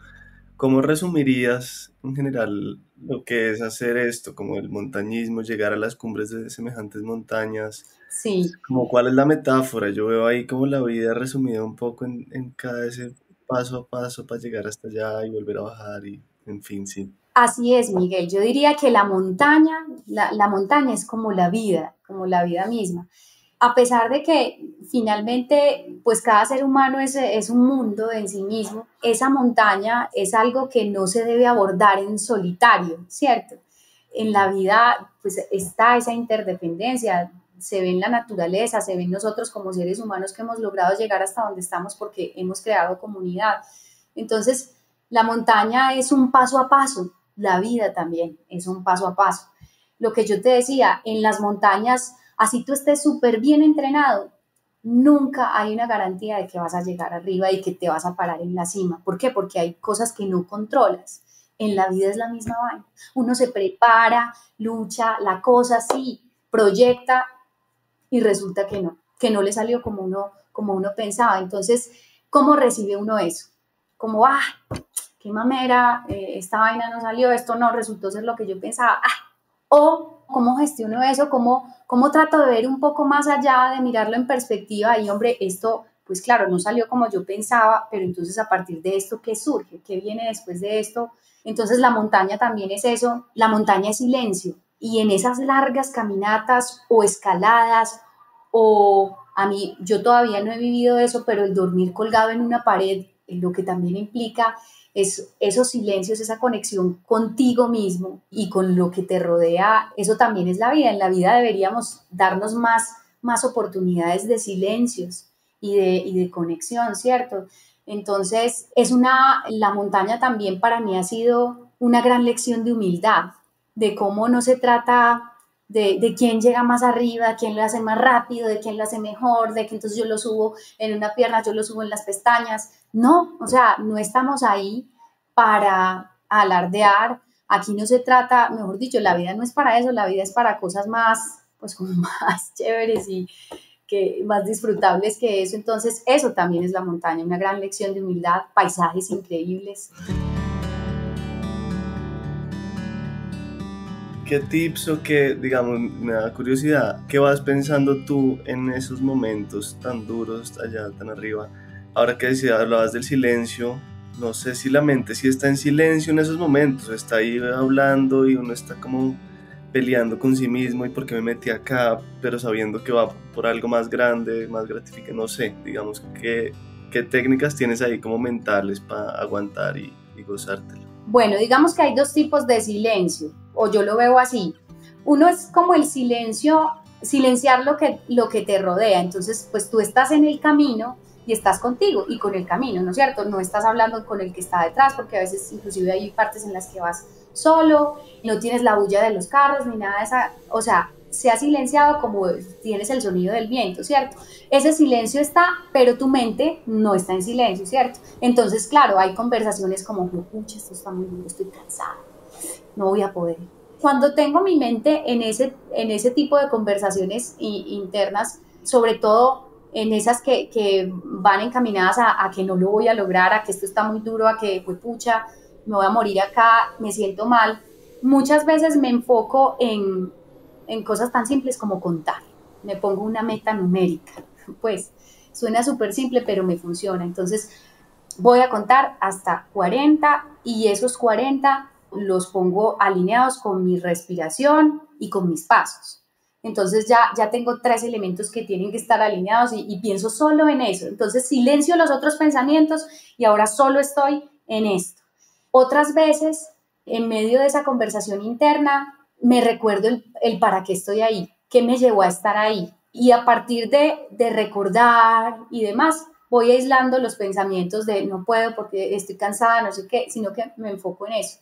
¿cómo resumirías en general lo que es hacer esto, como el montañismo, llegar a las cumbres de semejantes montañas? Sí. Como cuál es la metáfora, yo veo ahí como la vida resumida un poco en cada ese paso a paso para llegar hasta allá y volver a bajar y en fin, sí. Así es, Miguel. Yo diría que la montaña es como la vida misma. A pesar de que finalmente, pues cada ser humano es un mundo en sí mismo, esa montaña es algo que no se debe abordar en solitario, ¿cierto? En la vida, pues está esa interdependencia, se ve en la naturaleza, se ve en nosotros como seres humanos que hemos logrado llegar hasta donde estamos porque hemos creado comunidad. Entonces, la montaña es un paso a paso, la vida también es un paso a paso. Lo que yo te decía, en las montañas, así tú estés súper bien entrenado, nunca hay una garantía de que vas a llegar arriba y que te vas a parar en la cima. ¿Por qué? Porque hay cosas que no controlas. En la vida es la misma vaina. Uno se prepara, lucha, la cosa sí, proyecta y resulta que no le salió como uno pensaba. Entonces, ¿cómo recibe uno eso? Como, qué mamera, esta vaina no salió, esto no resultó ser lo que yo pensaba. O cómo gestiono eso, cómo trato de ver un poco más allá, de mirarlo en perspectiva y, hombre, esto, pues claro, no salió como yo pensaba, pero entonces a partir de esto, ¿qué surge? ¿Qué viene después de esto? Entonces la montaña también es eso, la montaña es silencio. Y en esas largas caminatas o escaladas, o a mí, yo todavía no he vivido eso, pero el dormir colgado en una pared, lo que también implica es esos silencios, esa conexión contigo mismo y con lo que te rodea, eso también es la vida. En la vida deberíamos darnos más oportunidades de silencios y de conexión, ¿cierto? Entonces, la montaña también para mí ha sido una gran lección de humildad, de cómo no se trata de quién llega más arriba, de quién lo hace más rápido, de quién lo hace mejor, de que entonces yo lo subo en una pierna, yo lo subo en las pestañas. No, o sea, no estamos ahí para alardear. Aquí no se trata, mejor dicho, la vida no es para eso, la vida es para cosas más, pues como más chéveres y más disfrutables que eso. Entonces, eso también es la montaña, una gran lección de humildad, paisajes increíbles. ¿Qué tips o qué, digamos, me da curiosidad, qué vas pensando tú en esos momentos tan duros allá, tan arriba? Ahora que decías, hablabas del silencio, no sé si la mente sí está en silencio en esos momentos, está ahí hablando y uno está como peleando con sí mismo y por qué me metí acá, pero sabiendo que va por algo más grande, más gratificante, no sé, digamos, ¿qué técnicas tienes ahí como mentales para aguantar y gozártelo? Bueno, digamos que hay 2 tipos de silencio, o yo lo veo así. Uno es como el silenciar lo que te rodea. Entonces, pues tú estás en el camino y estás contigo y con el camino, ¿no es cierto? No estás hablando con el que está detrás, porque a veces inclusive hay partes en las que vas solo, no tienes la bulla de los carros ni nada de esa, o sea, se ha silenciado como tienes el sonido del viento, ¿cierto? Ese silencio está, pero tu mente no está en silencio, ¿cierto? Entonces, claro, hay conversaciones como, pucha, esto está muy duro, estoy cansada, no voy a poder. Cuando tengo mi mente en ese tipo de conversaciones internas, sobre todo en esas que van encaminadas a que no lo voy a lograr, a que esto está muy duro, a que, pues pucha, me voy a morir acá, me siento mal, muchas veces me enfoco en cosas tan simples como contar. Me pongo una meta numérica. Pues suena súper simple, pero me funciona. Entonces voy a contar hasta 40 y esos 40 los pongo alineados con mi respiración y con mis pasos. Entonces ya tengo 3 elementos que tienen que estar alineados y pienso solo en eso. Entonces silencio los otros pensamientos y ahora solo estoy en esto. Otras veces, en medio de esa conversación interna, me recuerdo el para qué estoy ahí, qué me llevó a estar ahí. Y a partir de recordar y demás, voy aislando los pensamientos de no puedo porque estoy cansada, no sé qué, sino que me enfoco en eso.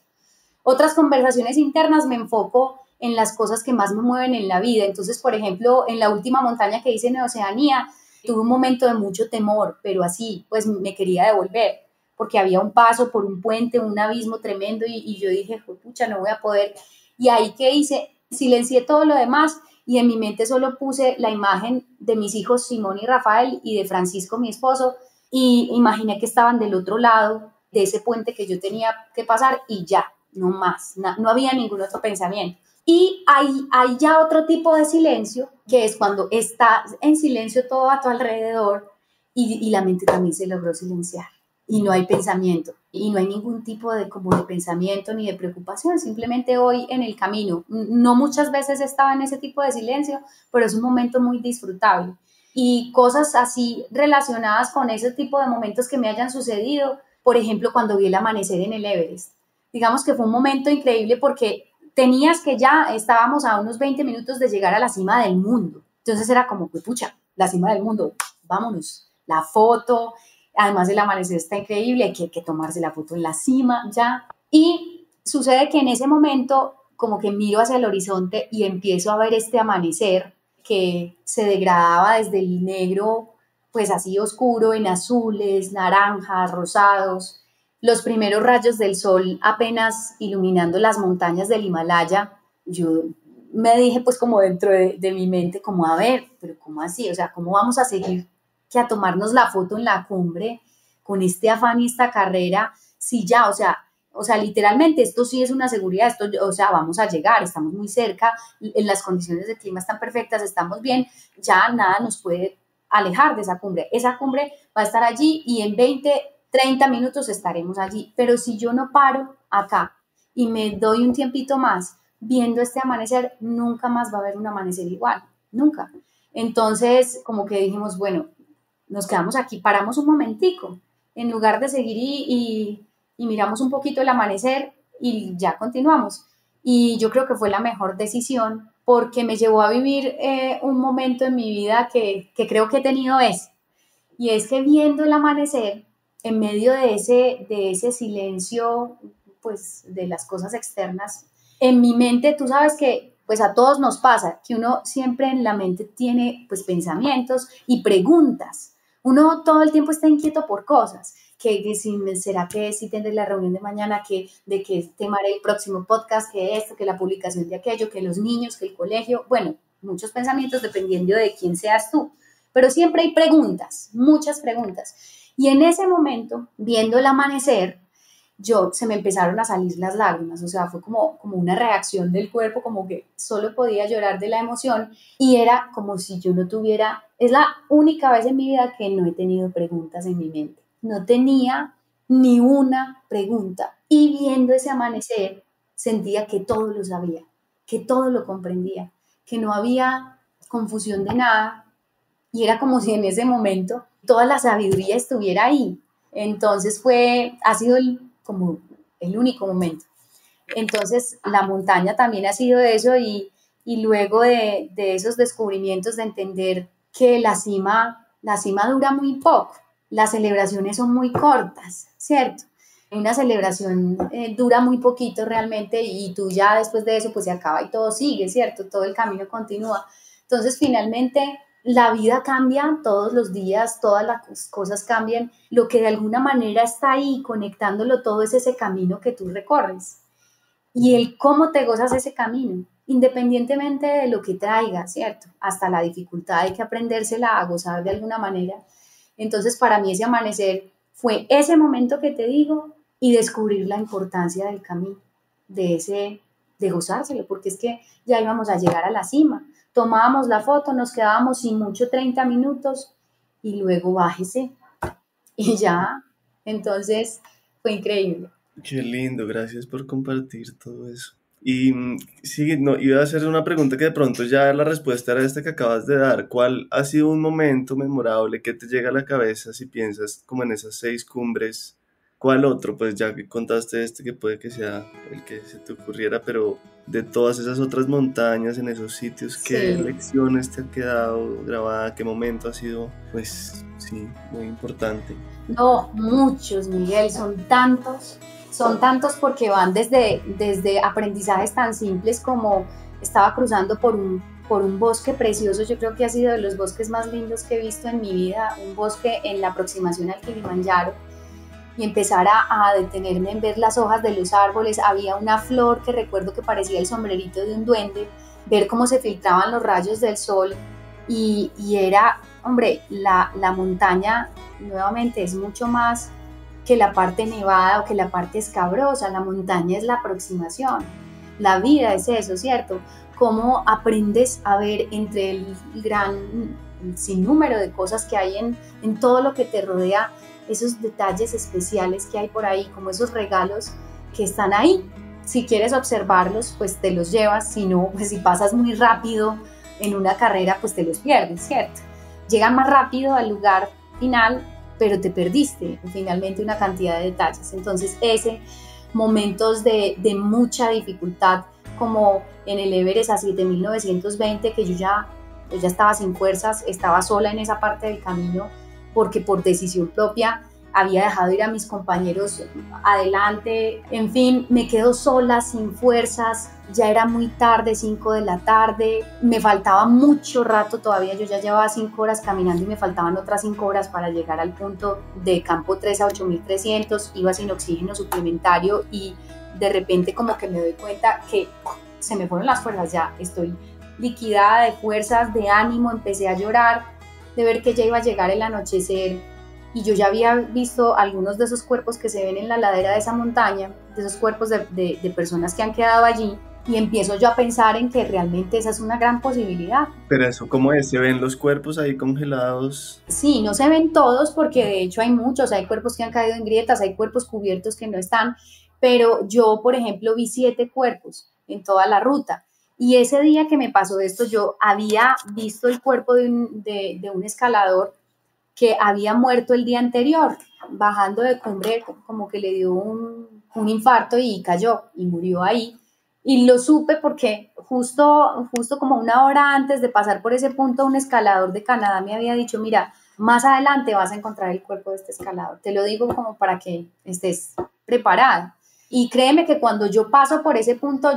Otras conversaciones internas me enfoco en las cosas que más me mueven en la vida. Entonces, por ejemplo, en la última montaña que hice en Oceanía, tuve un momento de mucho temor, pero así, pues me quería devolver, porque había un paso por un puente, un abismo tremendo, y yo dije, pucha, no voy a poder. Y ahí, ¿qué hice? Silencié todo lo demás y en mi mente solo puse la imagen de mis hijos Simón y Rafael y de Francisco, mi esposo, y imaginé que estaban del otro lado de ese puente que yo tenía que pasar y ya, no más, no había ningún otro pensamiento. Y hay ya otro tipo de silencio, que es cuando está en silencio todo a tu alrededor y la mente también se logró silenciar y no hay pensamiento y no hay ningún tipo de, como de pensamiento ni de preocupación, simplemente voy en el camino. No muchas veces estaba en ese tipo de silencio, pero es un momento muy disfrutable. Y cosas así relacionadas con ese tipo de momentos que me hayan sucedido, por ejemplo, cuando vi el amanecer en el Everest. Digamos que fue un momento increíble porque tenías que ya, estábamos a unos 20 minutos de llegar a la cima del mundo. Entonces era como, pues pucha, la cima del mundo, vámonos, la foto, además el amanecer está increíble, hay que tomarse la foto en la cima ya. Y sucede que en ese momento como que miro hacia el horizonte y empiezo a ver este amanecer que se degradaba desde el negro, pues así oscuro, en azules, naranjas, rosados, los primeros rayos del sol apenas iluminando las montañas del Himalaya. Yo me dije pues como dentro de mi mente, como a ver, pero ¿cómo así? O sea, ¿cómo vamos a seguir que a tomarnos la foto en la cumbre con este afán y esta carrera? Si ya, o sea, literalmente esto sí es una seguridad, esto, o sea, vamos a llegar, estamos muy cerca, en las condiciones de clima están perfectas, estamos bien, ya nada nos puede alejar de esa cumbre. Esa cumbre va a estar allí y en 20-30 minutos estaremos allí. Pero si yo no paro acá y me doy un tiempito más viendo este amanecer, nunca más va a haber un amanecer igual, nunca. Entonces, como que dijimos, bueno, nos quedamos aquí, paramos un momentico, en lugar de seguir y miramos un poquito el amanecer y ya continuamos. Y yo creo que fue la mejor decisión porque me llevó a vivir un momento en mi vida que creo que he tenido veces. Y es que viendo el amanecer, en medio de ese silencio, pues de las cosas externas, en mi mente, tú sabes que pues a todos nos pasa, que uno siempre en la mente tiene pues pensamientos y preguntas. Uno todo el tiempo está inquieto por cosas, que si será que si tendré la reunión de mañana, que de qué tema haré el próximo podcast, que esto, que la publicación de aquello, que los niños, que el colegio, bueno, muchos pensamientos dependiendo de quién seas tú. Pero siempre hay preguntas, muchas preguntas. Y en ese momento, viendo el amanecer, se me empezaron a salir las lágrimas, o sea, fue como una reacción del cuerpo, como que solo podía llorar de la emoción y era como si yo no tuviera, es la única vez en mi vida que no he tenido preguntas en mi mente, no tenía ni una pregunta y viendo ese amanecer sentía que todo lo sabía, que todo lo comprendía, que no había confusión de nada y era como si en ese momento toda la sabiduría estuviera ahí. Entonces ha sido como el único momento. Entonces la montaña también ha sido eso y luego de esos descubrimientos de entender que la cima dura muy poco, las celebraciones son muy cortas, ¿cierto? Una celebración dura muy poquito realmente y tú ya después de eso pues se acaba y todo sigue, ¿cierto? Todo el camino continúa. Entonces finalmente la vida cambia todos los días, todas las cosas cambian. Lo que de alguna manera está ahí conectándolo todo es ese camino que tú recorres y el cómo te gozas ese camino. independientemente de lo que traiga, ¿cierto? Hasta la dificultad hay que aprendérsela a gozar de alguna manera. Entonces, para mí ese amanecer fue ese momento que te digo y descubrir la importancia del camino, de gozárselo, porque es que ya íbamos a llegar a la cima. Tomábamos la foto, nos quedábamos sin mucho 30 minutos y luego bájese y ya. Entonces, fue increíble. Qué lindo, gracias por compartir todo eso. Y sí, no, iba a hacer una pregunta que de pronto ya la respuesta era esta que acabas de dar. ¿Cuál ha sido un momento memorable que te llega a la cabeza si piensas como en esas 6 cumbres? ¿Cuál otro? Pues ya que contaste este que puede que sea el que se te ocurriera, pero de todas esas otras montañas, en esos sitios, ¿qué Sí. lecciones te han quedado grabada? ¿Qué momento ha sido, pues sí, muy importante? No, muchos, Miguel, son tantos porque van desde aprendizajes tan simples como estaba cruzando por un bosque precioso, yo creo que ha sido de los bosques más lindos que he visto en mi vida, un bosque en la aproximación al Kilimanjaro, y empezar a detenerme en ver las hojas de los árboles. Había una flor que recuerdo que parecía el sombrerito de un duende, ver cómo se filtraban los rayos del sol y era, hombre, la montaña nuevamente es mucho más que la parte nevada o que la parte escabrosa. La montaña es la aproximación, la vida es eso, ¿cierto? Cómo aprendes a ver entre el gran sinnúmero de cosas que hay en todo lo que te rodea, esos detalles especiales que hay por ahí, como esos regalos que están ahí. Si quieres observarlos, pues te los llevas, si no, pues si pasas muy rápido en una carrera, pues te los pierdes, ¿cierto? Llegan más rápido al lugar final, pero te perdiste finalmente una cantidad de detalles. Entonces, momentos de mucha dificultad, como en el Everest a 7.920, que yo ya estaba sin fuerzas, estaba sola en esa parte del camino, porque por decisión propia había dejado ir a mis compañeros adelante, en fin, me quedo sola, sin fuerzas, ya era muy tarde, 5 de la tarde, me faltaba mucho rato todavía, yo ya llevaba 5 horas caminando y me faltaban otras 5 horas para llegar al punto de campo 3 a 8.300, iba sin oxígeno suplementario y de repente como que me doy cuenta que se me fueron las fuerzas, ya estoy liquidada de fuerzas, de ánimo, empecé a llorar, de ver que ya iba a llegar el anochecer y yo ya había visto algunos de esos cuerpos que se ven en la ladera de esa montaña, de esos cuerpos de personas que han quedado allí, y empiezo yo a pensar en que realmente esa es una gran posibilidad. Pero eso, ¿cómo es? ¿Se ven los cuerpos ahí congelados? Sí, no se ven todos porque de hecho hay muchos, hay cuerpos que han caído en grietas, hay cuerpos cubiertos que no están, pero yo, por ejemplo, vi 7 cuerpos en toda la ruta. Y ese día que me pasó esto, yo había visto el cuerpo de un escalador que había muerto el día anterior, bajando de cumbre, como que le dio un infarto y cayó y murió ahí. Y lo supe porque justo como una hora antes de pasar por ese punto, un escalador de Canadá me había dicho, mira, más adelante vas a encontrar el cuerpo de este escalador. Te lo digo como para que estés preparado. Y créeme que cuando yo paso por ese punto,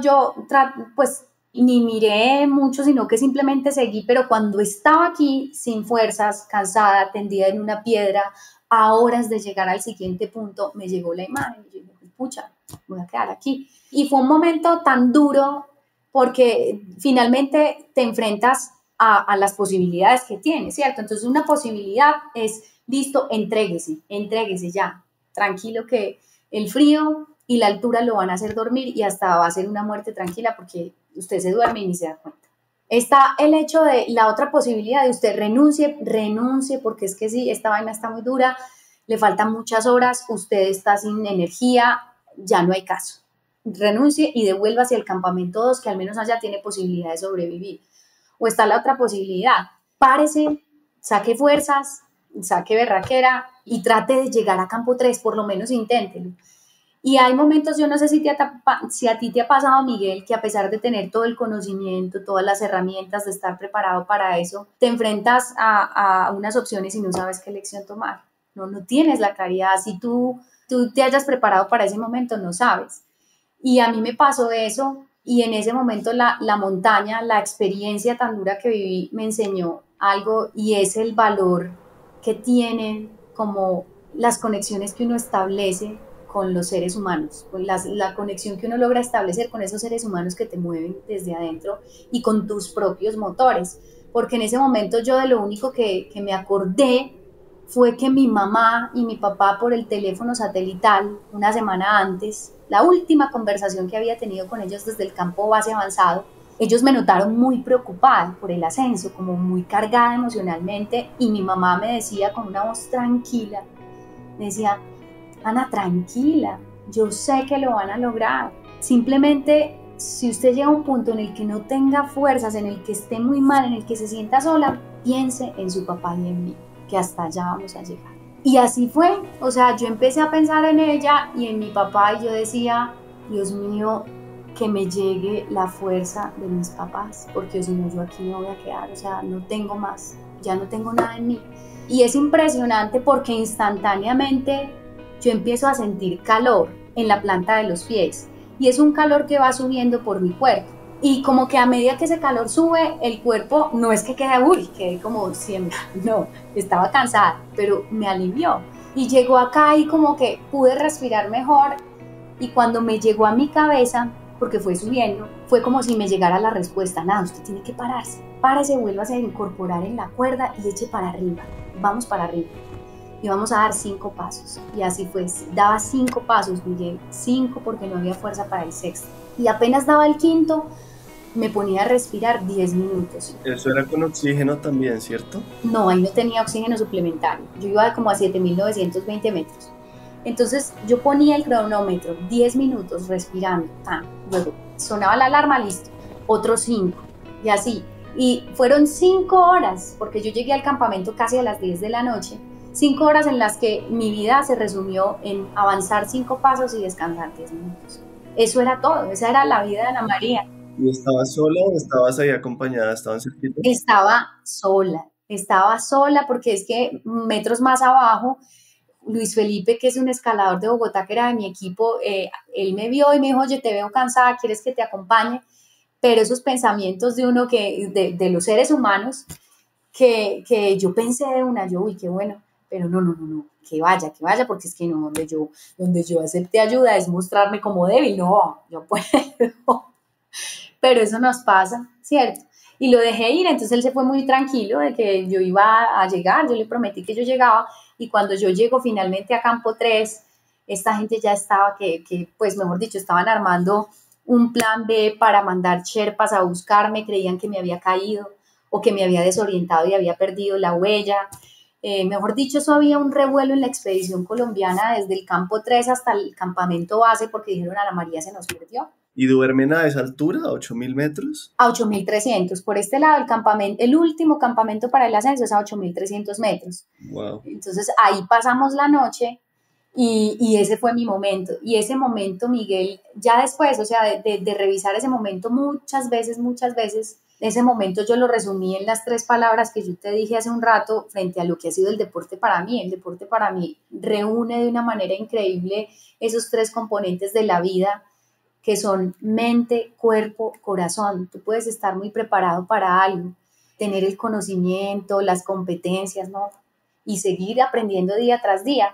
pues ni miré mucho, sino que simplemente seguí, pero cuando estaba aquí sin fuerzas, cansada, tendida en una piedra, a horas de llegar al siguiente punto, me llegó la imagen y yo dije, pucha, voy a quedar aquí. Y fue un momento tan duro porque finalmente te enfrentas a las posibilidades que tienes, ¿cierto? Entonces una posibilidad es, listo, entréguese ya, tranquilo que el frío y la altura lo van a hacer dormir y hasta va a ser una muerte tranquila porque usted se duerme y ni se da cuenta. Está el hecho de la otra posibilidad de usted renuncie, porque es que sí, esta vaina está muy dura, le faltan muchas horas, usted está sin energía, ya no hay caso. Renuncie y devuélvase al campamento 2, que al menos allá tiene posibilidad de sobrevivir. O está la otra posibilidad, párese, saque fuerzas, saque berraquera y trate de llegar a campo 3, por lo menos inténtelo. Y hay momentos, yo no sé si a ti te ha pasado, Miguel, que a pesar de tener todo el conocimiento, todas las herramientas, de estar preparado para eso, te enfrentas a unas opciones y no sabes qué elección tomar. No tienes la claridad. Si tú te hayas preparado para ese momento, no sabes. Y a mí me pasó eso y en ese momento la montaña, la experiencia tan dura que viví, me enseñó algo y es el valor que tienen como las conexiones que uno establece con los seres humanos, con la conexión que uno logra establecer con esos seres humanos que te mueven desde adentro y con tus propios motores, porque en ese momento yo de lo único que me acordé fue que mi mamá y mi papá por el teléfono satelital, una semana antes, la última conversación que había tenido con ellos desde el campo base avanzado, ellos me notaron muy preocupada por el ascenso, como muy cargada emocionalmente, y mi mamá me decía con una voz tranquila, me decía, Ana, tranquila, yo sé que lo van a lograr. Simplemente, si usted llega a un punto en el que no tenga fuerzas, en el que esté muy mal, en el que se sienta sola, piense en su papá y en mí, que hasta allá vamos a llegar. Y así fue, o sea, yo empecé a pensar en ella y en mi papá y yo decía, Dios mío, que me llegue la fuerza de mis papás, porque si no yo aquí me voy a quedar, o sea, no tengo más, ya no tengo nada en mí. Y es impresionante porque instantáneamente yo empiezo a sentir calor en la planta de los pies y es un calor que va subiendo por mi cuerpo y como que a medida que ese calor sube el cuerpo no es que quede como siempre, no, estaba cansada, pero me alivió y llegó acá y como que pude respirar mejor y cuando me llegó a mi cabeza, porque fue subiendo, fue como si me llegara la respuesta, nada, usted tiene que pararse, párese, vuélvase a incorporar en la cuerda y eche para arriba, vamos para arriba. Y vamos a dar 5 pasos. Y así fue, daba 5 pasos, Miguel, 5 porque no había fuerza para el sexto. Y apenas daba el quinto, me ponía a respirar 10 minutos. Eso era con oxígeno también, ¿cierto? No, ahí no tenía oxígeno suplementario. Yo iba como a 7.920 metros. Entonces yo ponía el cronómetro, 10 minutos respirando. Luego sonaba la alarma, listo. Otros 5. Y así. Y fueron 5 horas, porque yo llegué al campamento casi a las 10 de la noche. 5 horas en las que mi vida se resumió en avanzar 5 pasos y descansar 10 minutos. Eso era todo, esa era la vida de Ana María. ¿Y estabas sola o estabas ahí acompañada? ¿Estaban cerquita? Estaba sola porque es que metros más abajo, Luis Felipe, que es un escalador de Bogotá, que era de mi equipo, él me vio y me dijo, oye, te veo cansada, ¿quieres que te acompañe? Pero esos pensamientos de uno, de los seres humanos, que yo pensé de una, uy, qué bueno, pero no, que vaya, porque es que no, donde yo acepte ayuda es mostrarme como débil, no, yo puedo, pero eso nos pasa, ¿cierto? Y lo dejé ir, entonces él se fue muy tranquilo de que yo iba a llegar, yo le prometí que yo llegaba, y cuando yo llego finalmente a Campo 3, esta gente ya estaba, pues mejor dicho, estaban armando un plan B para mandar sherpas a buscarme, creían que me había caído, o que me había desorientado y había perdido la huella. Mejor dicho, eso había un revuelo en la expedición colombiana desde el campo 3 hasta el campamento base porque dijeron Ana María se nos perdió. ¿Y duermen a esa altura, a 8.000 metros? A 8.300. Por este lado, el último campamento para el ascenso es a 8.300 metros. Wow. Entonces ahí pasamos la noche y ese fue mi momento. Y ese momento, Miguel, ya después, o sea, de revisar ese momento muchas veces, ese momento yo lo resumí en las 3 palabras que yo te dije hace un rato frente a lo que ha sido el deporte para mí. El deporte para mí reúne de una manera increíble esos 3 componentes de la vida que son mente, cuerpo, corazón. Tú puedes estar muy preparado para algo, tener el conocimiento, las competencias, ¿no? Y seguir aprendiendo día tras día.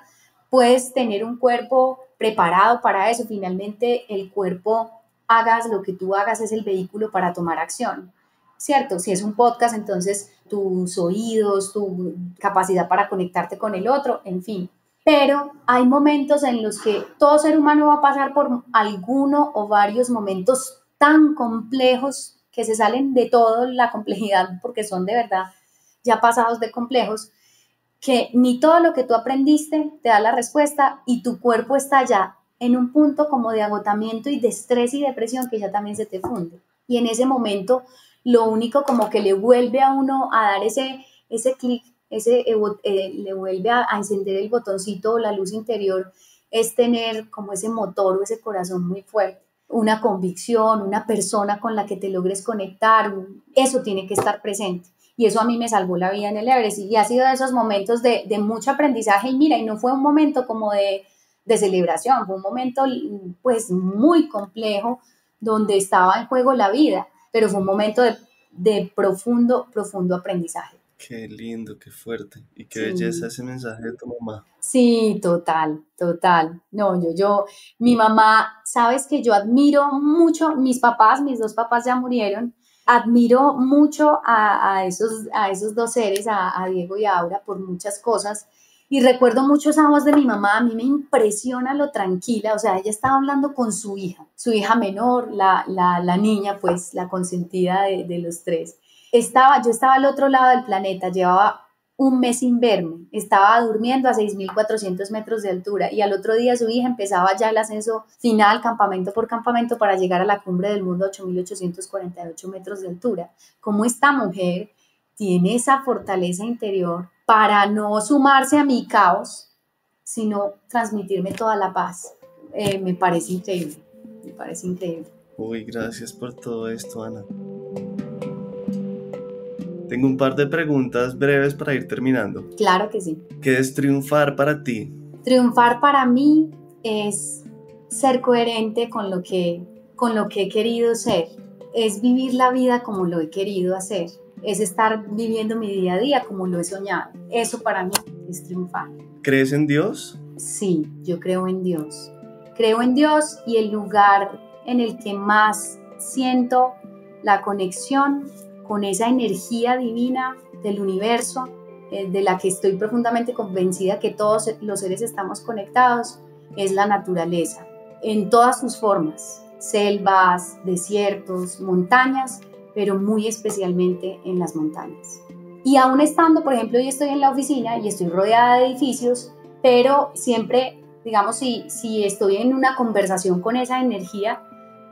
Puedes tener un cuerpo preparado para eso. Finalmente, el cuerpo, hagas lo que tú hagas, es el vehículo para tomar acción. ¿Cierto? Si es un podcast, entonces tus oídos, tu capacidad para conectarte con el otro, en fin. Pero hay momentos en los que todo ser humano va a pasar por alguno o varios momentos tan complejos que se salen de toda la complejidad porque son de verdad ya pasados de complejos, que ni todo lo que tú aprendiste te da la respuesta y tu cuerpo está ya en un punto como de agotamiento y de estrés y depresión que ya también se te funde. Y en ese momento lo único como que le vuelve a uno a dar ese clic, le vuelve a encender el botoncito o la luz interior, es tener como ese motor o ese corazón muy fuerte, una convicción, una persona con la que te logres conectar, eso tiene que estar presente. Y eso a mí me salvó la vida en el Everest y ha sido de esos momentos de mucho aprendizaje y mira, y no fue un momento como de celebración, fue un momento pues muy complejo donde estaba en juego la vida, pero fue un momento de profundo aprendizaje. Qué lindo, qué fuerte. Y qué belleza Sí. ese mensaje de tu mamá. Sí, total, total. No, mi mamá, sabes que yo admiro mucho, mis papás, mis dos papás ya murieron, admiro mucho a esos dos seres, a Diego y a Aura, por muchas cosas. Y recuerdo mucho esa voz de mi mamá, a mí me impresiona lo tranquila, o sea, ella estaba hablando con su hija menor, la niña, pues, la consentida de los tres. Yo estaba al otro lado del planeta, llevaba un mes sin verme, estaba durmiendo a 6.400 metros de altura y al otro día su hija empezaba ya el ascenso final, campamento por campamento, para llegar a la cumbre del mundo a 8.848 metros de altura. ¿Cómo esta mujer tiene esa fortaleza interior para no sumarse a mi caos, sino transmitirme toda la paz? Me parece increíble, me parece increíble. Uy, gracias por todo esto, Ana. Tengo un par de preguntas breves para ir terminando. Claro que sí. ¿Qué es triunfar para ti? Triunfar para mí es ser coherente con lo que he querido ser, es vivir la vida como lo he querido hacer, es estar viviendo mi día a día como lo he soñado. Eso para mí es triunfar. ¿Crees en Dios? Sí, yo creo en Dios. Creo en Dios y el lugar en el que más siento la conexión con esa energía divina del universo, de la que estoy profundamente convencida que todos los seres estamos conectados, es la naturaleza, en todas sus formas, selvas, desiertos, montañas, pero muy especialmente en las montañas. Y aún estando, por ejemplo, yo estoy en la oficina y estoy rodeada de edificios, pero siempre, digamos, si estoy en una conversación con esa energía,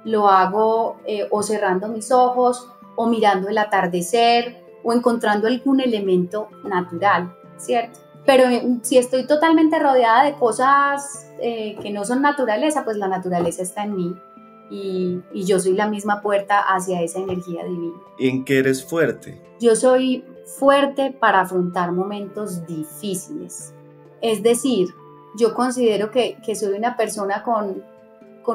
lo hago o cerrando mis ojos, o mirando el atardecer, o encontrando algún elemento natural, ¿cierto? Pero si estoy totalmente rodeada de cosas que no son naturaleza, pues la naturaleza está en mí y yo soy la misma puerta hacia esa energía divina. ¿En qué eres fuerte? Yo soy fuerte para afrontar momentos difíciles. Es decir, yo considero que soy una persona con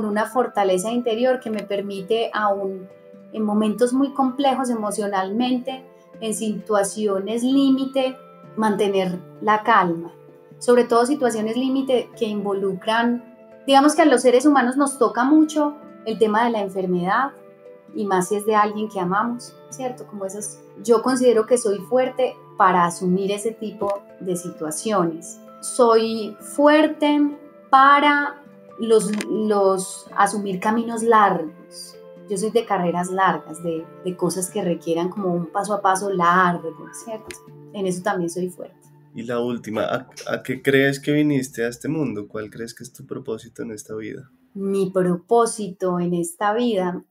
una fortaleza interior que me permite aún en momentos muy complejos emocionalmente, en situaciones límite, mantener la calma. Sobre todo situaciones límite que involucran, digamos que a los seres humanos nos toca mucho el tema de la enfermedad, y más si es de alguien que amamos, ¿cierto? Como esas, yo considero que soy fuerte para asumir ese tipo de situaciones. Soy fuerte para asumir caminos largos. Yo soy de carreras largas, de cosas que requieran como un paso a paso largo, ¿cierto? En eso también soy fuerte. Y la última, ¿a qué crees que viniste a este mundo? ¿Cuál crees que es tu propósito en esta vida? Mi propósito en esta vida,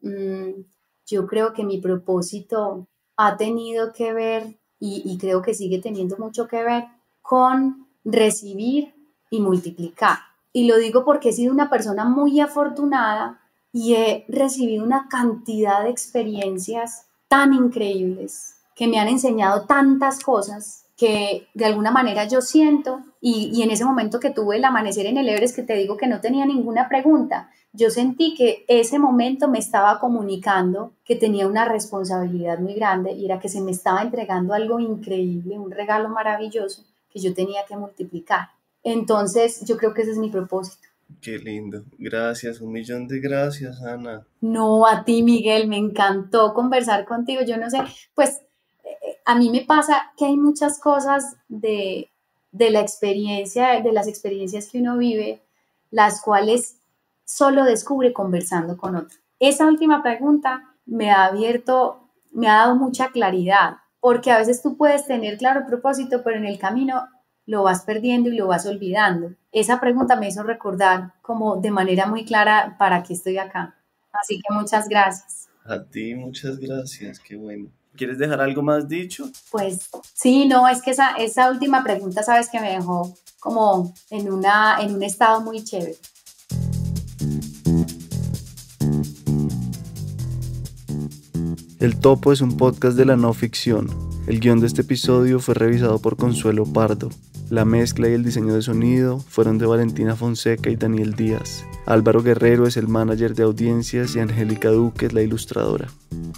yo creo que mi propósito ha tenido que ver, y creo que sigue teniendo mucho que ver, con recibir y multiplicar. Y lo digo porque he sido una persona muy afortunada y he recibido una cantidad de experiencias tan increíbles que me han enseñado tantas cosas que de alguna manera yo siento, y en ese momento que tuve el amanecer en el Everest, que te digo que no tenía ninguna pregunta, yo sentí que ese momento me estaba comunicando que tenía una responsabilidad muy grande y era que se me estaba entregando algo increíble, un regalo maravilloso que yo tenía que multiplicar. Entonces yo creo que ese es mi propósito. Qué lindo. Gracias, 1.000.000 de gracias, Ana. No, a ti, Miguel, me encantó conversar contigo. Yo no sé, pues a mí me pasa que hay muchas cosas de la experiencia, de las experiencias que uno vive, las cuales solo descubre conversando con otro. Esa última pregunta me ha dado mucha claridad, porque a veces tú puedes tener claro el propósito, pero en el camino lo vas perdiendo y lo vas olvidando. Esa pregunta me hizo recordar como de manera muy clara para qué estoy acá. Así que muchas gracias. A ti, muchas gracias, qué bueno. ¿Quieres dejar algo más dicho? Pues sí, no, es que esa última pregunta, sabes que me dejó como en un estado muy chévere. El Topo es un podcast de la no ficción. El guión de este episodio fue revisado por Consuelo Pardo. La mezcla y el diseño de sonido fueron de Valentina Fonseca y Daniel Díaz. Álvaro Guerrero es el manager de audiencias y Angélica Duque es la ilustradora.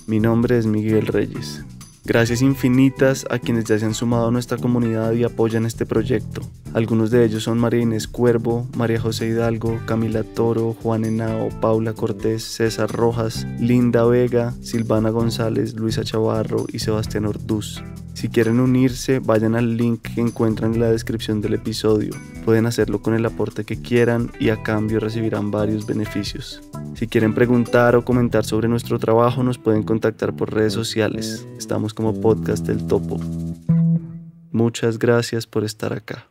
Mi nombre es Miguel Reyes. Gracias infinitas a quienes ya se han sumado a nuestra comunidad y apoyan este proyecto. Algunos de ellos son María Inés Cuervo, María José Hidalgo, Camila Toro, Juan Henao, Paula Cortés, César Rojas, Linda Vega, Silvana González, Luisa Chavarro y Sebastián Ortúz. Si quieren unirse, vayan al link que encuentran en la descripción del episodio. Pueden hacerlo con el aporte que quieran y a cambio recibirán varios beneficios. Si quieren preguntar o comentar sobre nuestro trabajo, nos pueden contactar por redes sociales. Estamos como Podcast El Topo. Muchas gracias por estar acá.